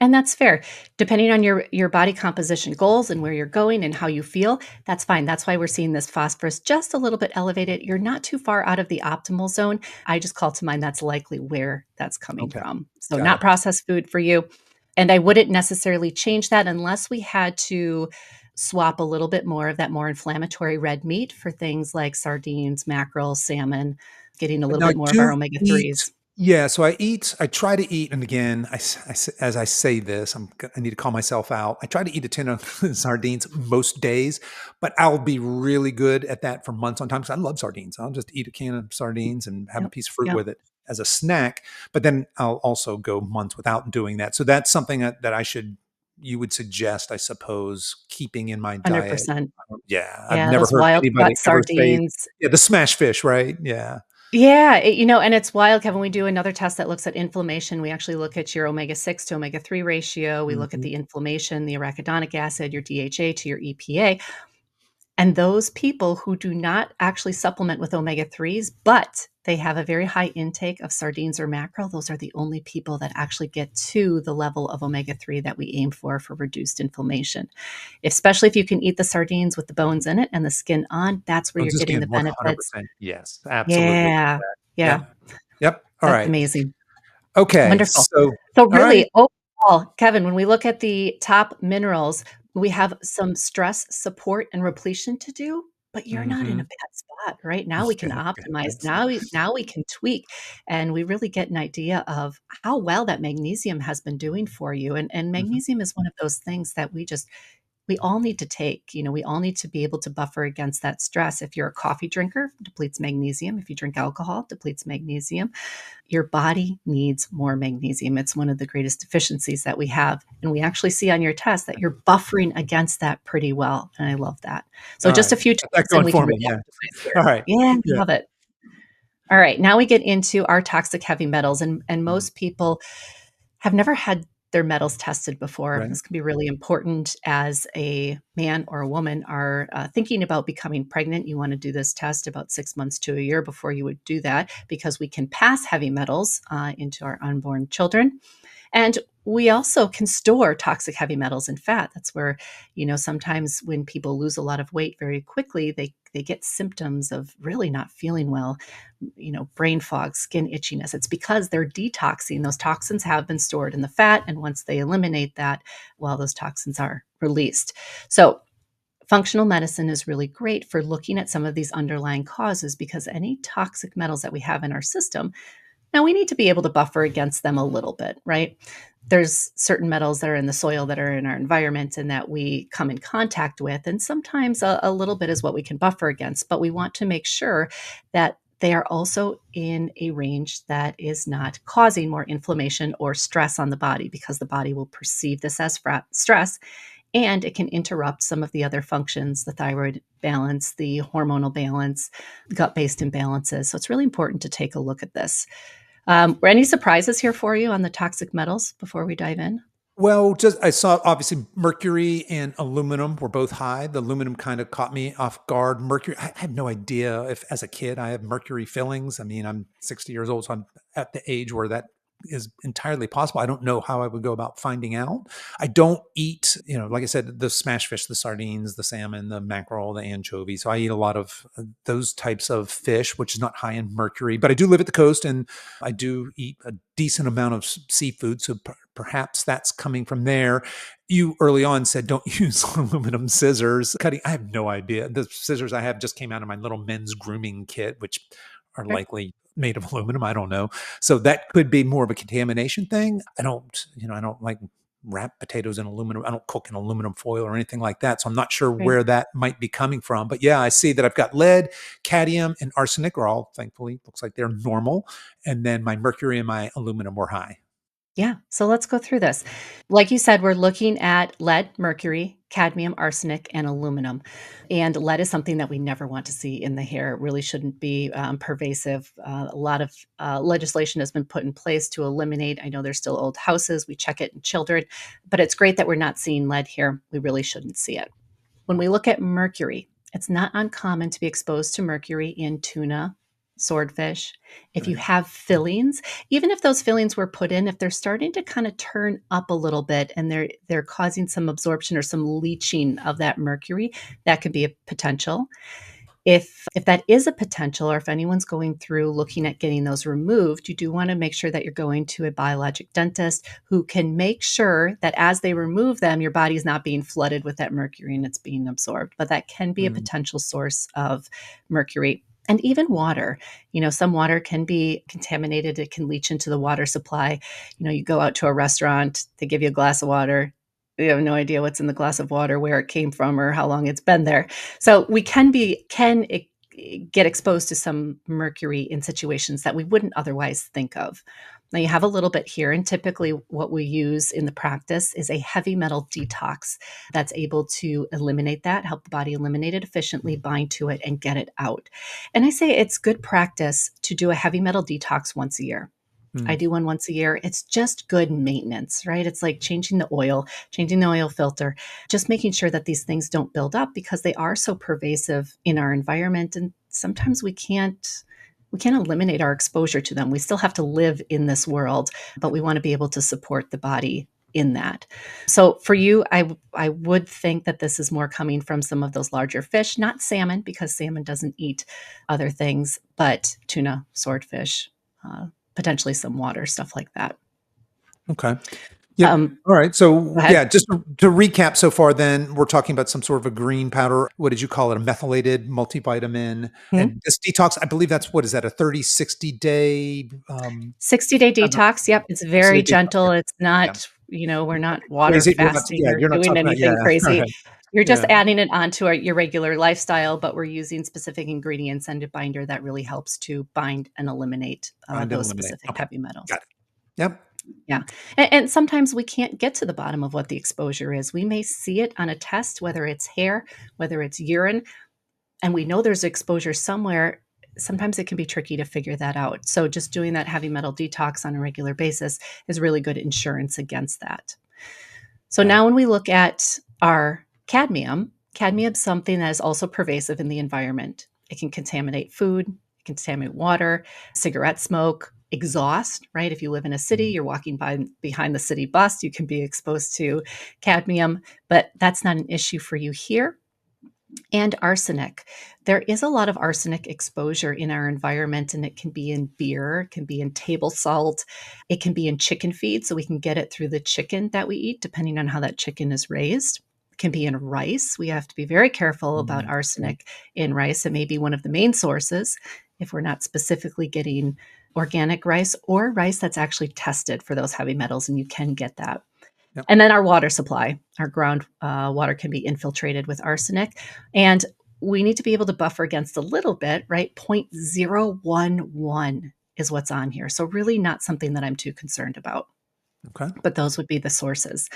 And that's fair. Depending on your body composition goals and where you're going and how you feel, that's fine. That's why we're seeing this phosphorus just a little bit elevated. You're not too far out of the optimal zone. I just call to mind that's likely where that's coming Okay, from. So got not it. processed food for you. And I wouldn't necessarily change that unless we had to swap a little bit more of that more inflammatory red meat for things like sardines, mackerel, salmon, getting a little Now I bit more of our do omega eat 3s. yeah, so I try to eat and again, as I say this, I need to call myself out. I try to eat a tin of sardines most days, but I'll be really good at that for months on time 'cause I love sardines. I'll just eat a can of sardines and have a Yep. piece of fruit Yep. with it as a snack, but then I'll also go months without doing that. So that's something that I should you would suggest, I suppose, keeping in my diet. 100%. Yeah, I've Yeah, never those heard wild anybody caught ever say sardines. yeah, the smash fish, right? Yeah. Yeah, and it's wild, Kevin, we do another test that looks at inflammation. We actually look at your omega-6 to omega-3 ratio. We look at Mhm. the inflammation, the arachidonic acid, your DHA to your EPA. And those people who do not actually supplement with omega-3s, but they have a very high intake of sardines or mackerel, those are the only people that actually get to the level of omega-3 that we aim for reduced inflammation. Especially if you can eat the sardines with the bones in it and the skin on, that's where Oh, you're just getting skin, the benefits. 100%. Yes, absolutely. Yeah. Yeah. Yep, yep. All That's right. amazing. Okay, Wonderful. so So all right. really, overall, Kevin, when we look at the top minerals, we have some stress support and repletion to do, but you're not in a Mhm. bad spot, right? Now we can Okay, optimize. excellent. Now we can tweak, and we really get an idea of how well that magnesium has been doing for you. And Mhm. magnesium is one of those things that we all need to take. We all need to be able to buffer against that stress. If you're a coffee drinker, depletes magnesium. If you drink alcohol, depletes magnesium. Your body needs more magnesium. It's one of the greatest deficiencies that we have. And we actually see on your test that you're buffering against that pretty well. And I love that. So All just a right. few Got that tweaks and going we can for me, really yeah. optimize here. All right. Yeah, Yeah. love it. All right, now we get into our toxic heavy metals, and Mm, most people have never had their metals tested before. right. This can be really important as a man or a woman are thinking about becoming pregnant. You want to do this test about 6 months to a year before you would do that because we can pass heavy metals into our unborn children. And we also can store toxic heavy metals and fat. That's where, sometimes when people lose a lot of weight very quickly, they get symptoms of really not feeling well, brain fog, skin itchiness. It's because they're detoxing. Those toxins have been stored in the fat. And once they eliminate that, well, those toxins are released. So functional medicine is really great for looking at some of these underlying causes because any toxic metals that we have in our system Now, we need to be able to buffer against them a little bit, right? There's certain metals that are in the soil that are in our environment and that we come in contact with. And sometimes a little bit is what we can buffer against, but we want to make sure that they are also in a range that is not causing more inflammation or stress on the body, because the body will perceive this as stress, and it can interrupt some of the other functions, the thyroid balance, the hormonal balance, gut-based imbalances. So it's really important to take a look at this. Were any surprises here for you on the toxic metals before we dive in? Well, just I saw obviously mercury and aluminum were both high. The aluminum kind of caught me off guard. Mercury, I had no idea if as a kid I have mercury fillings. I mean, I'm 60 years old, so I'm at the age where that is entirely possible. I don't know how I would go about finding out. I don't eat, like I said, the smash fish, the sardines, the salmon, the mackerel, the anchovy. So I eat a lot of those types of fish, which is not high in mercury. But I do live at the coast and I do eat a decent amount of seafood. So perhaps that's coming from there. You early on said don't use aluminum scissors cutting. I have no idea. The scissors I have just came out of my little men's grooming kit, which are Sure. likely made of aluminum. I don't know. So that could be more of a contamination thing. I don't like wrap potatoes in aluminum. I don't cook in aluminum foil or anything like that. So I'm not sure Right. where that might be coming from. But yeah, I see that I've got lead, cadmium, and arsenic are all, thankfully, looks like they're normal. And then my mercury and my aluminum were high. Yeah. So let's go through this. Like you said, we're looking at lead, mercury, cadmium, arsenic, and aluminum. And lead is something that we never want to see in the hair. It really shouldn't be pervasive. A lot of legislation has been put in place to eliminate. I know there's still old houses. We check it in children, but it's great that we're not seeing lead here. We really shouldn't see it. When we look at mercury, it's not uncommon to be exposed to mercury in tuna, swordfish. If you Right. have fillings, even if those fillings were put in, if they're starting to kind of turn up a little bit and they're causing some absorption or some leaching of that mercury, that could be a potential. If that is a potential, or if anyone's going through looking at getting those removed, you do want to make sure that you're going to a biologic dentist who can make sure that as they remove them, your body is not being flooded with that mercury and it's being absorbed. But that can be a Mm, potential source of mercury. And even water, some water can be contaminated. It can leach into the water supply. You go out to a restaurant, they give you a glass of water. You have no idea what's in the glass of water, where it came from, or how long it's been there. So we get exposed to some mercury in situations that we wouldn't otherwise think of. Now you have a little bit here, and typically what we use in the practice is a heavy metal detox that's able to eliminate that, help the body eliminate it efficiently, bind to it, and get it out. And I say it's good practice to do a heavy metal detox once a year. I mm, do one once a year. It's just good maintenance, right? It's like changing the oil filter, just making sure that these things don't build up, because they are so pervasive in our environment. And sometimes we can't eliminate our exposure to them. We still have to live in this world, but we want to be able to support the body in that. So for you, I would think that this is more coming from some of those larger fish, not salmon, because salmon doesn't eat other things, but tuna, swordfish, uh, potentially some water, stuff like that. okay. Yep. Um, All right. Go So ahead. yeah, just to recap so far, then we're talking about some sort of a green powder. What did you call it? A methylated multivitamin. Mhm. And this detox, I believe that's what is that? A 30, 60-day 60-day kind of detox. Yep. It's very 60-day detox. gentle. It's Yeah. not, we're not water Crazy. We're not, fasting yeah, or you're not doing talking about, yeah. anything All crazy. right. You're just Yeah. adding it onto your regular lifestyle, but we're using specific ingredients and a binder that really helps to bind and eliminate Bind and those eliminate. specific Okay. heavy metals. Got it. Yep. Yeah. And sometimes we can't get to the bottom of what the exposure is. We may see it on a test, whether it's hair, whether it's urine, and we know there's exposure somewhere. Sometimes it can be tricky to figure that out. So just doing that heavy metal detox on a regular basis is really good insurance against that. So Got it. now when we look at our cadmium is something that is also pervasive in the environment. It can contaminate food, it can contaminate water, cigarette smoke, exhaust, right? If you live in a city, Mm, you're walking by behind the city bus, you can be exposed to cadmium, but that's not an issue for you here. And arsenic. There is a lot of arsenic exposure in our environment, and it can be in beer, it can be in table salt, it can be in chicken feed. So we can get it through the chicken that we eat, depending on how that chicken is raised. It can be in rice. We have to be very careful about okay. arsenic in rice. It may be one of the main sources if we're not specifically getting organic rice or rice that's actually tested for those heavy metals, and you can get that. Yep. And then our water supply, our ground water can be infiltrated with arsenic. And we need to be able to buffer against a little bit, right? 0.011 is what's on here. So, really, not something that I'm too concerned about. Okay. But those would be the sources.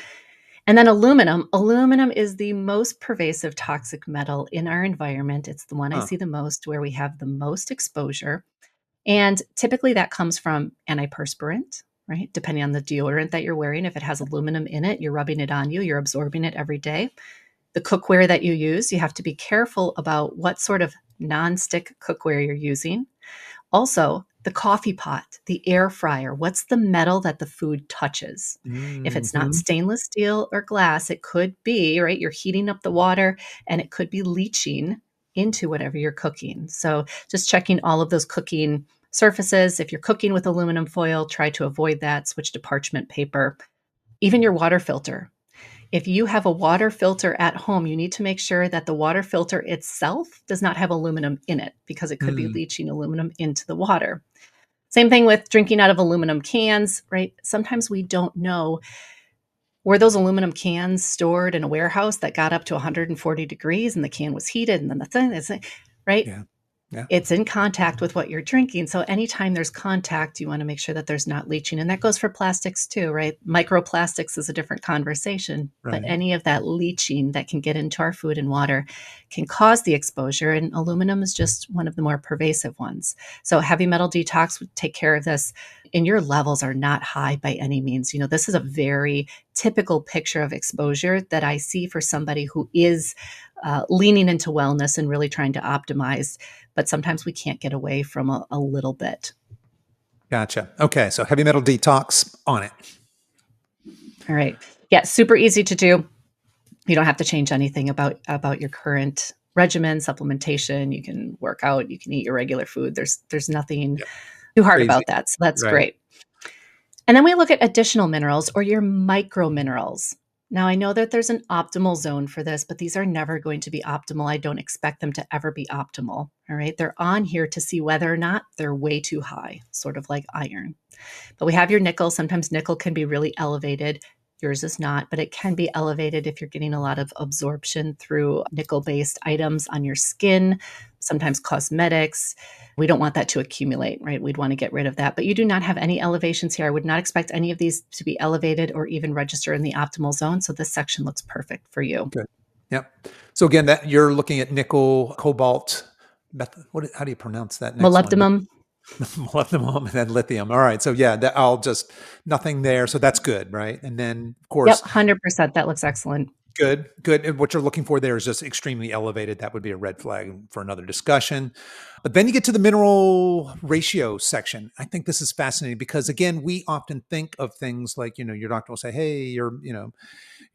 And then aluminum. Aluminum is the most pervasive toxic metal in our environment. It's the one I Huh. see the most, where we have the most exposure. And typically that comes from antiperspirant, right? Depending on the deodorant that you're wearing. If it has aluminum in it, you're rubbing it on you, you're absorbing it every day. The cookware that you use, you have to be careful about what sort of non-stick cookware you're using. Also, the coffee pot, the air fryer, what's the metal that the food touches? If it's not Hmm. stainless steel or glass, it could be, right? You're heating up the water and it could be leaching into whatever you're cooking. So just checking all of those cooking surfaces. If you're cooking with aluminum foil, try to avoid that, switch to parchment paper. Even your water filter. If you have a water filter at home, you need to make sure that the water filter itself does not have aluminum in it because it could be Mm. leaching aluminum into the water. Same thing with drinking out of aluminum cans, right? Sometimes we don't know, were those aluminum cans stored in a warehouse that got up to 140 degrees and the can was heated and then the thing is, right? Yeah. Yeah. It's in contact with what you're drinking. So anytime there's contact, you want to make sure that there's not leaching. And that goes for plastics too, right? Microplastics is a different conversation, but Right. any of that leaching that can get into our food and water can cause the exposure. And aluminum is just one of the more pervasive ones. So heavy metal detox would take care of this. And your levels are not high by any means. You know, this is a very typical picture of exposure that I see for somebody who is leaning into wellness and really trying to optimize, but sometimes we can't get away from a little bit. Gotcha. Okay. So heavy metal detox on it. All right. Yeah, super easy to do. You don't have to change anything about your current regimen, supplementation. You can work out, you can eat your regular food. There's nothing Yep. too hard Crazy. about that. So that's Right. great. And then we look at additional minerals or your micro minerals. Now, I know that there's an optimal zone for this, but these are never going to be optimal. I don't expect them to ever be optimal. All right. They're on here to see whether or not they're way too high, sort of like iron. But we have your nickel. Sometimes nickel can be really elevated. Yours is not, but it can be elevated if you're getting a lot of absorption through nickel based items on your skin, sometimes cosmetics. We don't want that to accumulate, right? We'd want to get rid of that. But you do not have any elevations here. I would not expect any of these to be elevated or even register in the optimal zone. So this section looks perfect for you. Good. Yep. So again, that you're looking at nickel, cobalt, how do you pronounce that next one? Molybdenum. Molybdenum and then lithium. All right. So yeah, I'll just nothing there. So that's good, right? And then of Yep, course, 100%. That looks excellent. good, good. And what you're looking for there is just extremely elevated. That would be a red flag for another discussion. But then you get to the mineral ratio section. I think this is fascinating because again, we often think of things like, your doctor will say, hey, your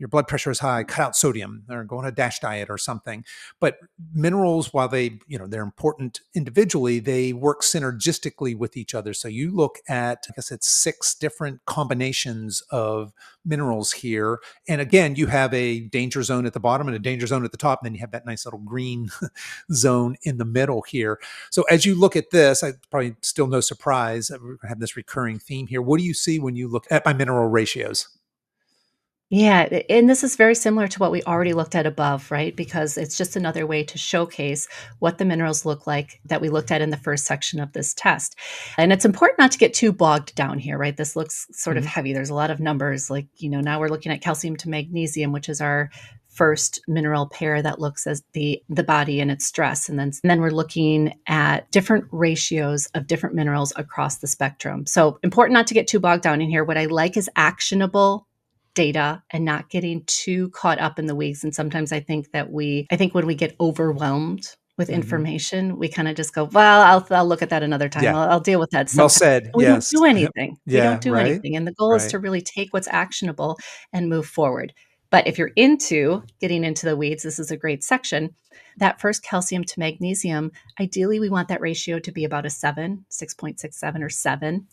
blood pressure is high, cut out sodium or go on a DASH diet or something. But minerals, while they're important individually, they work synergistically with each other. So you look at, I guess it's 6 different combinations of minerals here. And again, you have a danger zone at the bottom and a danger zone at the top. And then you have that nice little green zone in the middle here. So as you look at this, I probably still no surprise, we're going to have this recurring theme here. What do you see when you look at my mineral ratios? Yeah, and this is very similar to what we already looked at above, right? Because it's just another way to showcase what the minerals look like that we looked at in the first section of this test. And it's important not to get too bogged down here, right? This looks sort of Mhm. heavy. There's a lot of numbers. Like, now we're looking at calcium to magnesium, which is our first mineral pair that looks as the body and its stress. And then we're looking at different ratios of different minerals across the spectrum. So important not to get too bogged down in here. What I like is actionable data and not getting too caught up in the weeds. And sometimes I think when we get overwhelmed with Mhm. information, we kind of just go, well, I'll look at that another time. Yeah. I'll deal with that Well sometime. said. We don't Yes. do anything. We Yeah. don't do Right. anything. And the goal is Right. to really take what's actionable and move forward. But if you're into getting into the weeds, this is a great section. That first calcium to magnesium, ideally, we want that ratio to be about a 7, 6.67 or 7.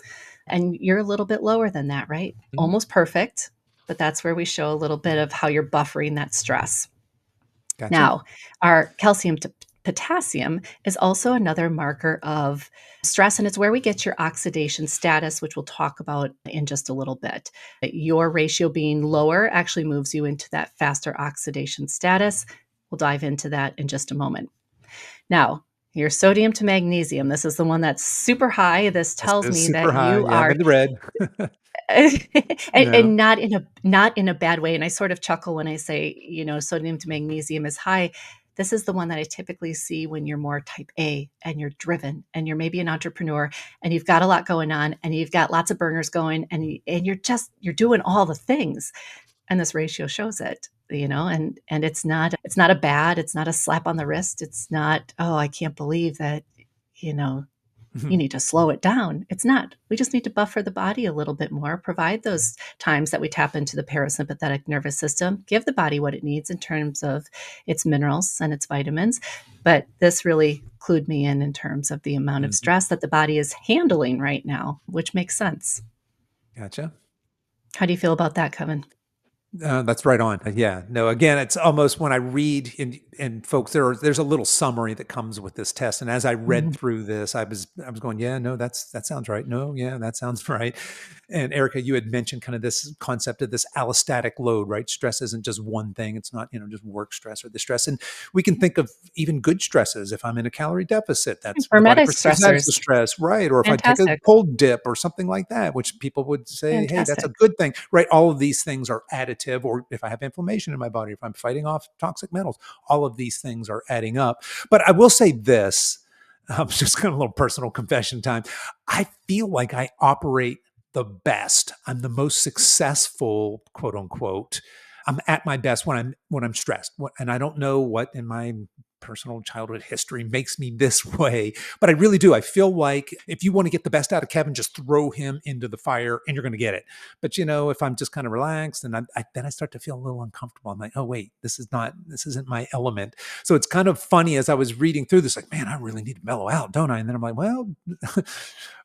And you're a little bit lower than that, right? Mhm. Almost perfect, but that's where we show a little bit of how you're buffering that stress. Gotcha. Now, our calcium to Potassium is also another marker of stress, and it's where we get your oxidation status, which we'll talk about in just a little bit. Your ratio being lower actually moves you into that faster oxidation status. We'll dive into that in just a moment. Now, your sodium to magnesium, this is the one that's super high. This This tells is me super that high. you Yeah, I'm are in the red. and, Yeah. and not in a bad way. And I sort of chuckle when I say, sodium to magnesium is high. This is the one that I typically see when you're more type A and you're driven and you're maybe an entrepreneur and you've got a lot going on and you've got lots of burners going and you're doing all the things. And this ratio shows it, and it's not a bad, it's not a slap on the wrist. It's not, oh, I can't believe that, you know, you need to slow it down. It's not. We just need to buffer the body a little bit more, provide those times that we tap into the parasympathetic nervous system, give the body what it needs in terms of its minerals and its vitamins. But this really clued me in terms of the amount of Mhm. stress that the body is handling right now, which makes sense. Gotcha. How do you feel about that, Kevin? That's right on. Yeah. No, again, it's almost when I read and folks, there's a little summary that comes with this test. And as I read Mhm. through this, I was going, yeah, no, that sounds right. No, yeah, that sounds right. And Erica, you had mentioned kind of this concept of this allostatic load, right? Stress isn't just one thing. It's not, just work stress or the stress. And we can think of even good stresses. If I'm in a calorie deficit, that's For the body meta perceives that as stressors, a stress, right? Or if I take a fantastic, cold dip or something like that, which people would say, hey, that's a fantastic. good thing, right? All of these things are additive. Or if I have inflammation in my body, if I'm fighting off toxic metals, all of these things are adding up. But I will say this, just kind of a little personal confession time. I feel like I operate the best. I'm the most successful, quote unquote. I'm at my best when I'm stressed. And I don't know what in my personal childhood history makes me this way, but I really do. I feel like if you want to get the best out of Kevin, just throw him into the fire and you're going to get it. But if I'm just kind of relaxed and then I start to feel a little uncomfortable. I'm like, oh wait, this isn't my element. So it's kind of funny as I was reading through this, like, man, I really need to mellow out, don't I? And then I'm like, well,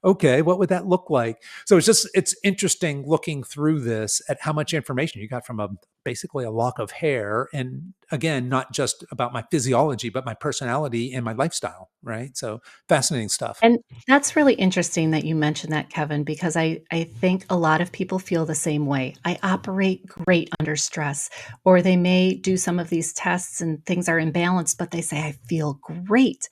okay, what would that look like? So it's interesting looking through this at how much information you got from basically a lock of hair. And again, not just about my physiology, but my personality and my lifestyle, right? So fascinating stuff. And that's really interesting that you mentioned that, Kevin, because I think a lot of people feel the same way. I operate great under stress, or they may do some of these tests and things are imbalanced, but they say, I feel great.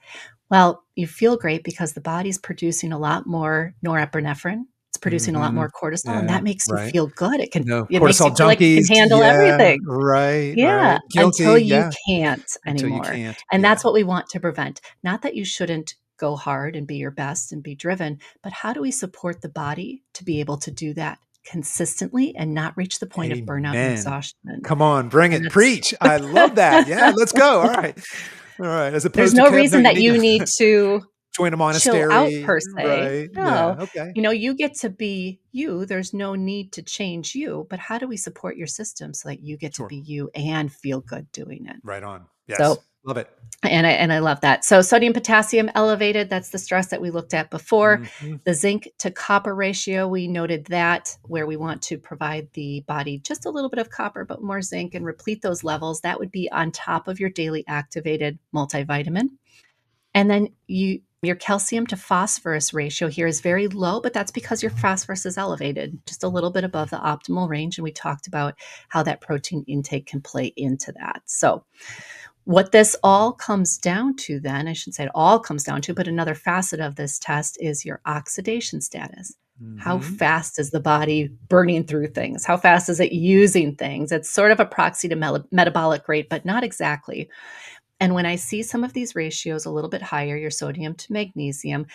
Well, you feel great because the body's producing a lot more norepinephrine. It's producing a lot Hmm. more cortisol, and Yeah, that makes you right. feel good. No, It makes you cortisol feel like you junkies. can handle Yeah, everything. right, Yeah, right. until Guilty. you Yeah, can't until you anymore, can't. and Yeah, that's what we want to prevent. Not that you shouldn't go hard and be your best and be driven, but how do we support the body to be able to do that consistently and not reach the point of burnout and amen. exhaustion? Come on, bring And it. that's Preach. I love that. Yeah, let's go. All right. All right. As there's opposed to no Kev, no, reason you that need you need to to join a chill out monastery. per se. Right. No, Yeah. Okay. you get to be you. There's no need to change you, but how do we support your system so that you get to Sure. be you and feel good doing it? Right on. Yes. So Love it. and I love that. So sodium potassium elevated, that's the stress that we looked at before. Hmm. The zinc to copper ratio, we noted that where we want to provide the body just a little bit of copper but more zinc and replete those levels, that would be on top of your daily activated multivitamin. And then your calcium to phosphorus ratio here is very low, but that's because your phosphorus is elevated, just a little bit above the optimal range. And we talked about how that protein intake can play into that. So what this all comes down to, then, I shouldn't say it all comes down to, but another facet of this test is your oxidation status. How Hmm. fast is the body burning through things? How fast is it using things? It's sort of a proxy to metabolic rate, but not exactly. And when I see some of these ratios a little bit higher, your sodium to magnesium,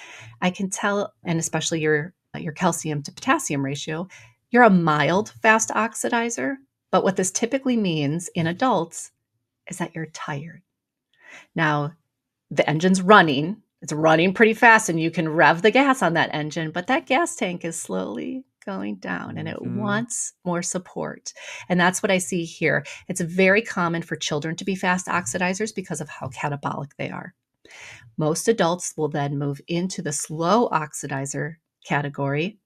I can tell, and especially your calcium to potassium ratio, you're a mild fast oxidizer. But what this typically means in adults is that you're tired. Now, the engine's running. It's running pretty fast, and you can rev the gas on that engine, but that gas tank is slowly going down and it Hmm. wants more support. And that's what I see here. It's very common for children to be fast oxidizers because of how catabolic they are. Most adults will then move into the slow oxidizer category,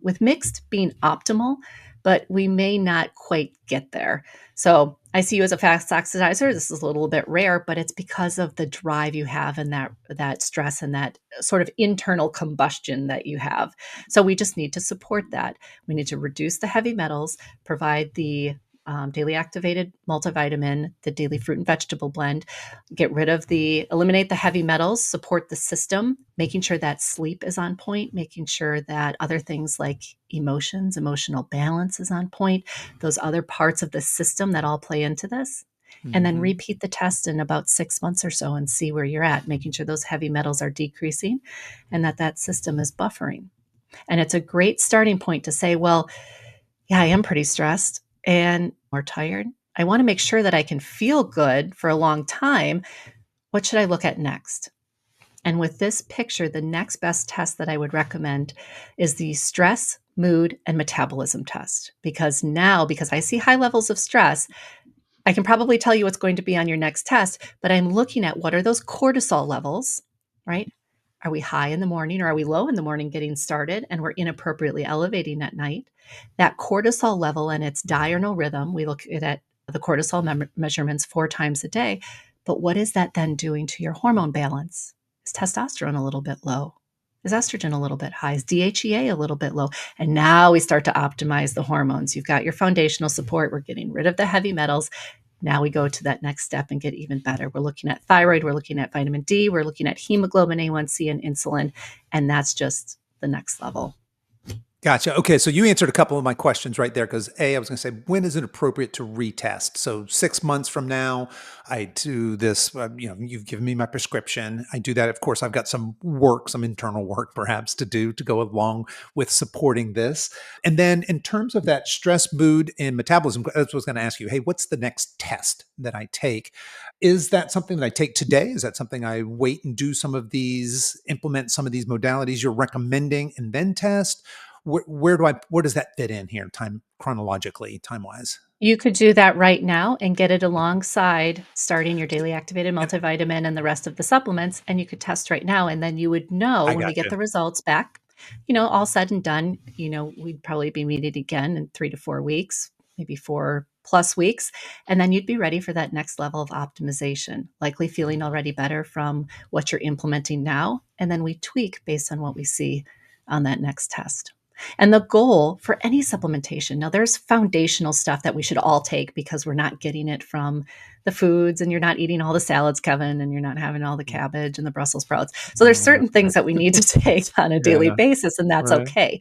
with mixed being optimal, but we may not quite get there. So I see you as a fast oxidizer. This is a little bit rare, but it's because of the drive you have and that stress and that sort of internal combustion that you have. So we just need to support that. We need to reduce the heavy metals, provide the daily activated multivitamin, the daily fruit and vegetable blend, eliminate the heavy metals, support the system, making sure that sleep is on point, making sure that other things like emotions, emotional balance is on point, those other parts of the system that all play into this. And then Hmm. repeat the test in about 6 months or so and see where you're at, making sure those heavy metals are decreasing and that system is buffering. And it's a great starting point to say, well, yeah, I am pretty stressed and more tired. I want to make sure that I can feel good for a long time. What should I look at next? And with this picture, the next best test that I would recommend is the stress, mood, and metabolism test. Because I see high levels of stress, I can probably tell you what's going to be on your next test, but I'm looking at what are those cortisol levels, right? Are we high in the morning or are we low in the morning getting started and we're inappropriately elevating at night? That cortisol level and its diurnal rhythm, we look at the cortisol measurements 4 times a day. But what is that then doing to your hormone balance? Is testosterone a little bit low? Is estrogen a little bit high? Is DHEA a little bit low? And now we start to optimize the hormones. You've got your foundational support. We're getting rid of the heavy metals. Now we go to that next step and get even better. We're looking at thyroid, we're looking at vitamin D, we're looking at hemoglobin A1C and insulin, and that's just the next level. Gotcha. Okay, so you answered a couple of my questions right there because I was going to say, when is it appropriate to retest? So 6 months from now, I do this. You've given me my prescription. I do that. Of course, I've got some work, some internal work perhaps to do to go along with supporting this. And then in terms of that stress, mood, and metabolism, I was going to ask you, hey, what's the next test that I take? Is that something that I take today? Is that something I wait and do implement some of these modalities you're recommending and then test? Where does that fit in here, time chronologically, time wise? You could do that right now and get it alongside starting your daily activated Yep, multivitamin and the rest of the supplements, and you could test right now, and then you would know I when we got get you. the results back, all said and done, we'd probably be meeting again in 3 to 4 weeks, maybe 4+ weeks, and then you'd be ready for that next level of optimization, likely feeling already better from what you're implementing now, and then we tweak based on what we see on that next test. And the goal for any supplementation, now there's foundational stuff that we should all take because we're not getting it from the foods and you're not eating all the salads, Kevin, and you're not having all the cabbage and the Brussels sprouts. So there's Oh, certain that's things right. that we need to take on a daily Yeah, basis, and that's right. okay.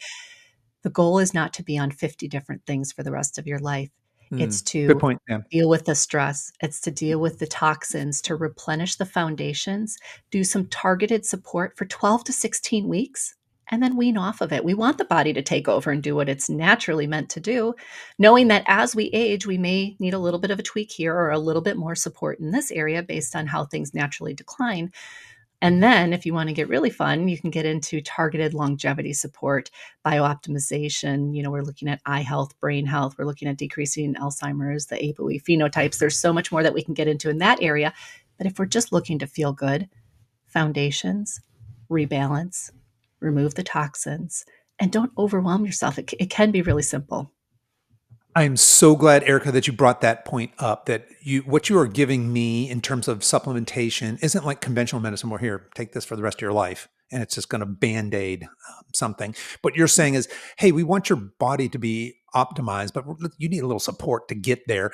The goal is not to be on 50 different things for the rest of your life. It's Good to point. Yeah. deal with the stress, it's to deal with the toxins, to replenish the foundations, do some targeted support for 12 to 16 weeks, and then wean off of it. We want the body to take over and do what it's naturally meant to do, knowing that as we age, we may need a little bit of a tweak here or a little bit more support in this area based on how things naturally decline. And then, if you want to get really fun, you can get into targeted longevity support, biooptimization. We're looking at eye health, brain health. We're looking at decreasing Alzheimer's, the ApoE phenotypes. There's so much more that we can get into in that area. But if we're just looking to feel good, foundations, rebalance, remove the toxins, and don't overwhelm yourself. It can be really simple. I'm so glad, Erica, that you brought that point up. That what you are giving me in terms of supplementation isn't like conventional medicine. Where here, take this for the rest of your life, and it's just going to band aid something. What you're saying is, hey, we want your body to be optimized, but you need a little support to get there.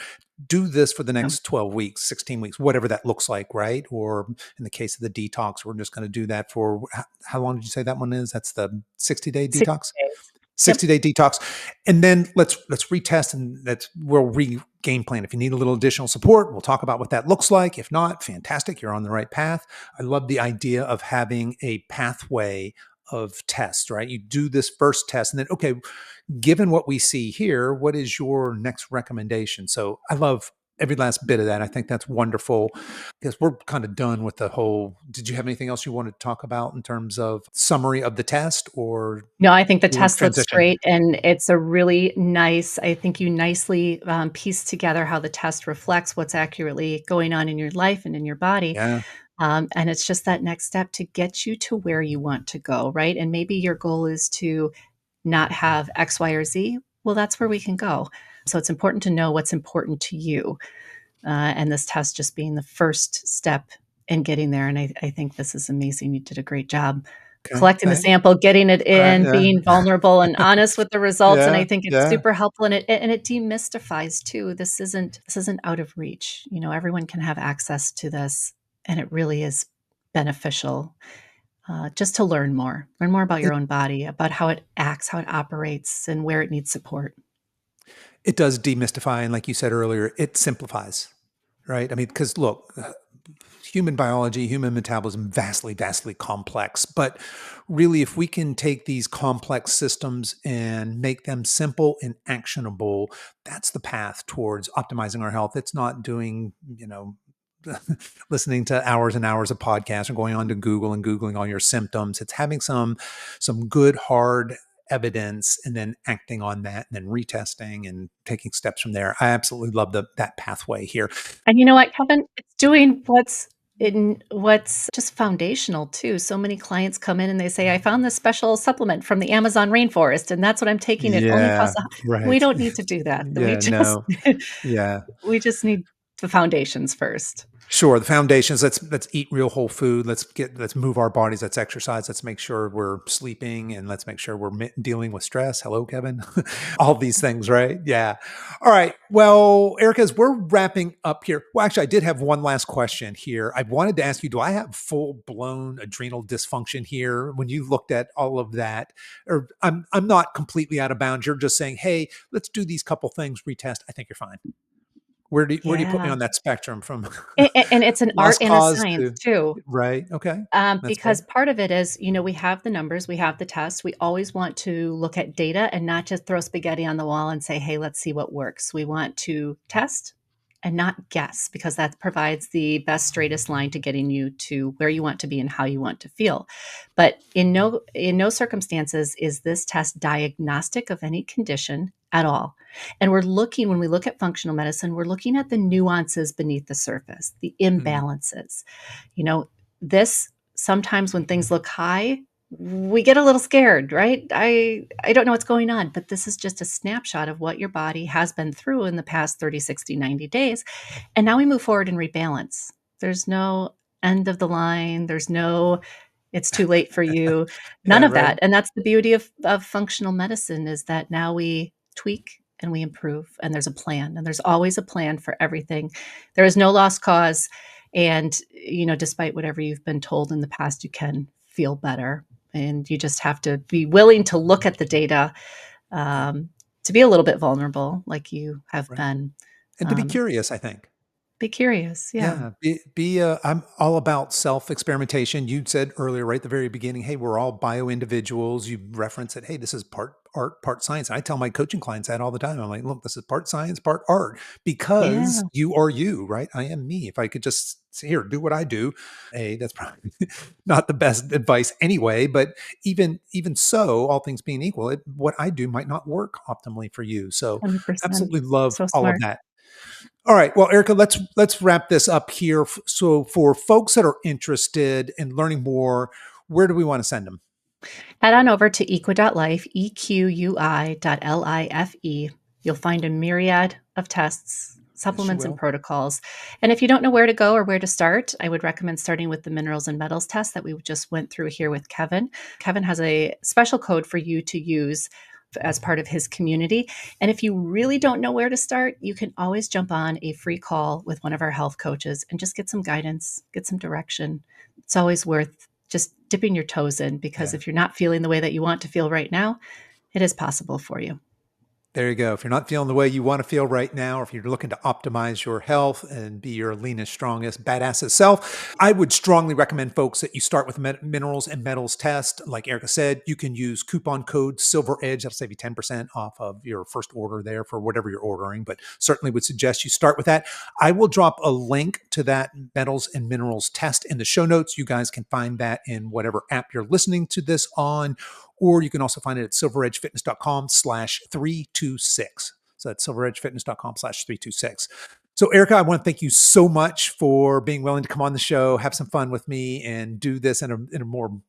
Do this for the Yeah. next 12 weeks, 16 weeks, whatever that looks like, right? Or in the case of the detox, we're just going to do that for how long did you say that one is? That's the 60-day 60 detox. days. Yep. 60-day detox, and then let's retest, and we'll game plan. If you need a little additional support, we'll talk about what that looks like. If not, fantastic, you're on the right path. I love the idea of having a pathway of tests, right? You do this first test, and then, okay, given what we see here, what is your next recommendation? So I love every last bit of that. I think that's wonderful because we're kind of done with the whole. Did you have anything else you wanted to talk about in terms of summary of the test, or No, I think the we want to test looks transition? great, and it's a really nice. I think you nicely, pieced together how the test reflects what's accurately going on in your life and in your body, Yeah. and it's just that next step to get you to where you want to go, right? And maybe your goal is to not have X, Y, or Z. Well, that's where we can go. So it's important to know what's important to you. And this test just being the first step in getting there. And I think this is amazing. You did a great job Okay. collecting the Thanks. sample, getting it All right. in, being Yeah. vulnerable and honest with the results. And I Yeah. think it's Yeah. super helpful, and it demystifies too. This isn't out of reach. Everyone can have access to this, and it really is beneficial just to learn more about your It own body, about how it acts, how it operates, and where it needs support. it does demystify, and like you said earlier, it simplifies, right? I mean, because look, human biology, human metabolism, vastly, vastly complex. But really, if we can take these complex systems and make them simple and actionable, that's the path towards optimizing our health. It's not doing, listening to hours and hours of podcasts or going on to Google and Googling all your symptoms. It's having some good, hard evidence and then acting on that and then retesting and taking steps from there. I absolutely love that pathway here. And you know what, Kevin? It's doing what's just foundational too. So many clients come in and they say, "I found this special supplement from the Amazon rainforest, and that's what I'm taking. It only Yeah, costs a." We right. don't need to do that. We Yeah, just no. Yeah. we just need the foundations first. Sure, the foundations, let's eat real whole food. Let's move our bodies, let's exercise, let's make sure we're sleeping, and let's make sure we're dealing with stress. Hello, Kevin. All these things, right? Yeah. All right. Well, Erica, as we're wrapping up here, well, actually, I did have one last question here. I wanted to ask you, do I have full-blown adrenal dysfunction here when you looked at all of that? Or I'm not completely out of bounds. You're just saying, hey, let's do these couple things, retest. I think you're fine. Where do you put me Yeah. on that spectrum from And it's an art lost and a cause science to too. right? Okay, that's Because fair. part of it is, we have the numbers, we have the tests. We always want to look at data and not just throw spaghetti on the wall and say, hey, let's see what works. We want to test and not guess, because that provides the best, straightest line to getting you to where you want to be and how you want to feel. But in no circumstances is this test diagnostic of any condition at all. And when we look at functional medicine, we're looking at the nuances beneath the surface, the Mm, imbalances. You know, this sometimes when things look high, we get a little scared, right? I don't know what's going on, but this is just a snapshot of what your body has been through in the past 30, 60, 90 days. And now we move forward and rebalance. There's no end of the line. There's no it's too late for you. None yeah, of right. that. And that's the beauty of functional medicine, is that now we tweak and we improve, and there's a plan, and there's always a plan for everything. There is no lost cause. And, despite whatever you've been told in the past, you can feel better. And you just have to be willing to look at the data, Yeah, to be a little bit vulnerable, like you have right. been. And to be Um, curious, I think. be curious. Yeah. Yeah, I'm all about self-experimentation. You said earlier, right at the very beginning, hey, we're all bio individuals. You reference it, hey, this is part art, part science. I tell my coaching clients that all the time. I'm like, look, this is part science, part art, because Yeah. you are you, right? I am me. If I could just say, here, do what I do, hey, that's probably not the best advice anyway. But even so, all things being equal, what I do might not work optimally for you. So 100%. absolutely love So all of smart. that. All right. Well, Erica, let's wrap this up here. So, for folks that are interested in learning more, where do we want to send them? Head on over to equi.life, equi.life. You'll find a myriad of tests, Yes, you supplements, and will. protocols. And if you don't know where to go or where to start, I would recommend starting with the minerals and metals test that we just went through here with Kevin. Kevin has a special code for you to use as part of his community. And if you really don't know where to start, you can always jump on a free call with one of our health coaches and just get some guidance, get some direction. It's always worth just dipping your toes in, because Yeah. if you're not feeling the way that you want to feel right now, it is possible for you. There you go. If you're not feeling the way you want to feel right now, or if you're looking to optimize your health and be your leanest, strongest, badassest self, I would strongly recommend folks that you start with the minerals and metals test. Like Erica said, you can use coupon code Silver Edge. That'll save you 10% off of your first order there for whatever you're ordering, but certainly would suggest you start with that. I will drop a link to that metals and minerals test in the show notes. You guys can find that in whatever app you're listening to this on, or you can also find it at silveredgefitness.com/326. So that's silveredgefitness.com/326. So, Erica, I want to thank you so much for being willing to come on the show, have some fun with me, and do this in a more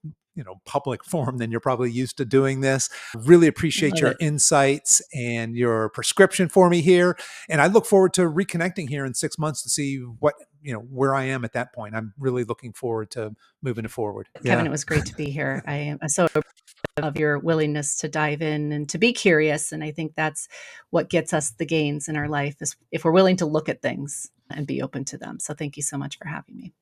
public forum than you're probably used to doing this. Really appreciate Love your it. insights and your prescription for me here. And I look forward to reconnecting here in 6 months to see where I am at that point. I'm really looking forward to moving it forward. Kevin, Yeah. it was great to be here. I am so of your willingness to dive in and to be curious. And I think that's what gets us the gains in our life is if we're willing to look at things and be open to them. So thank you so much for having me.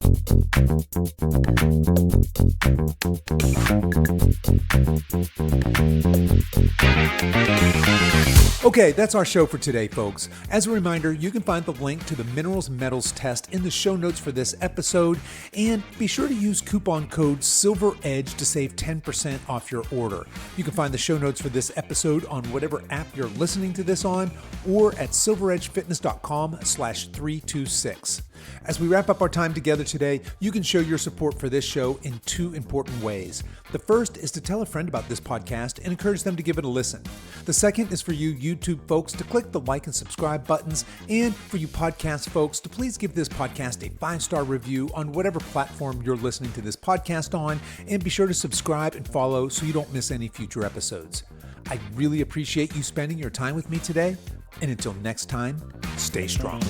Okay, that's our show for today, folks. As a reminder, you can find the link to the minerals and metals test in the show notes for this episode, and be sure to use coupon code SILVEREDGE to save 10% off your order. You can find the show notes for this episode on whatever app you're listening to this on, or at silveredgefitness.com/326. As we wrap up our time together today, you can show your support for this show in 2 important ways. The first is to tell a friend about this podcast and encourage them to give it a listen. The second is for you YouTube folks to click the like and subscribe buttons, and for you podcast folks to please give this podcast a 5-star review on whatever platform you're listening to this podcast on, and be sure to subscribe and follow so you don't miss any future episodes. I really appreciate you spending your time with me today, and until next time, stay strong.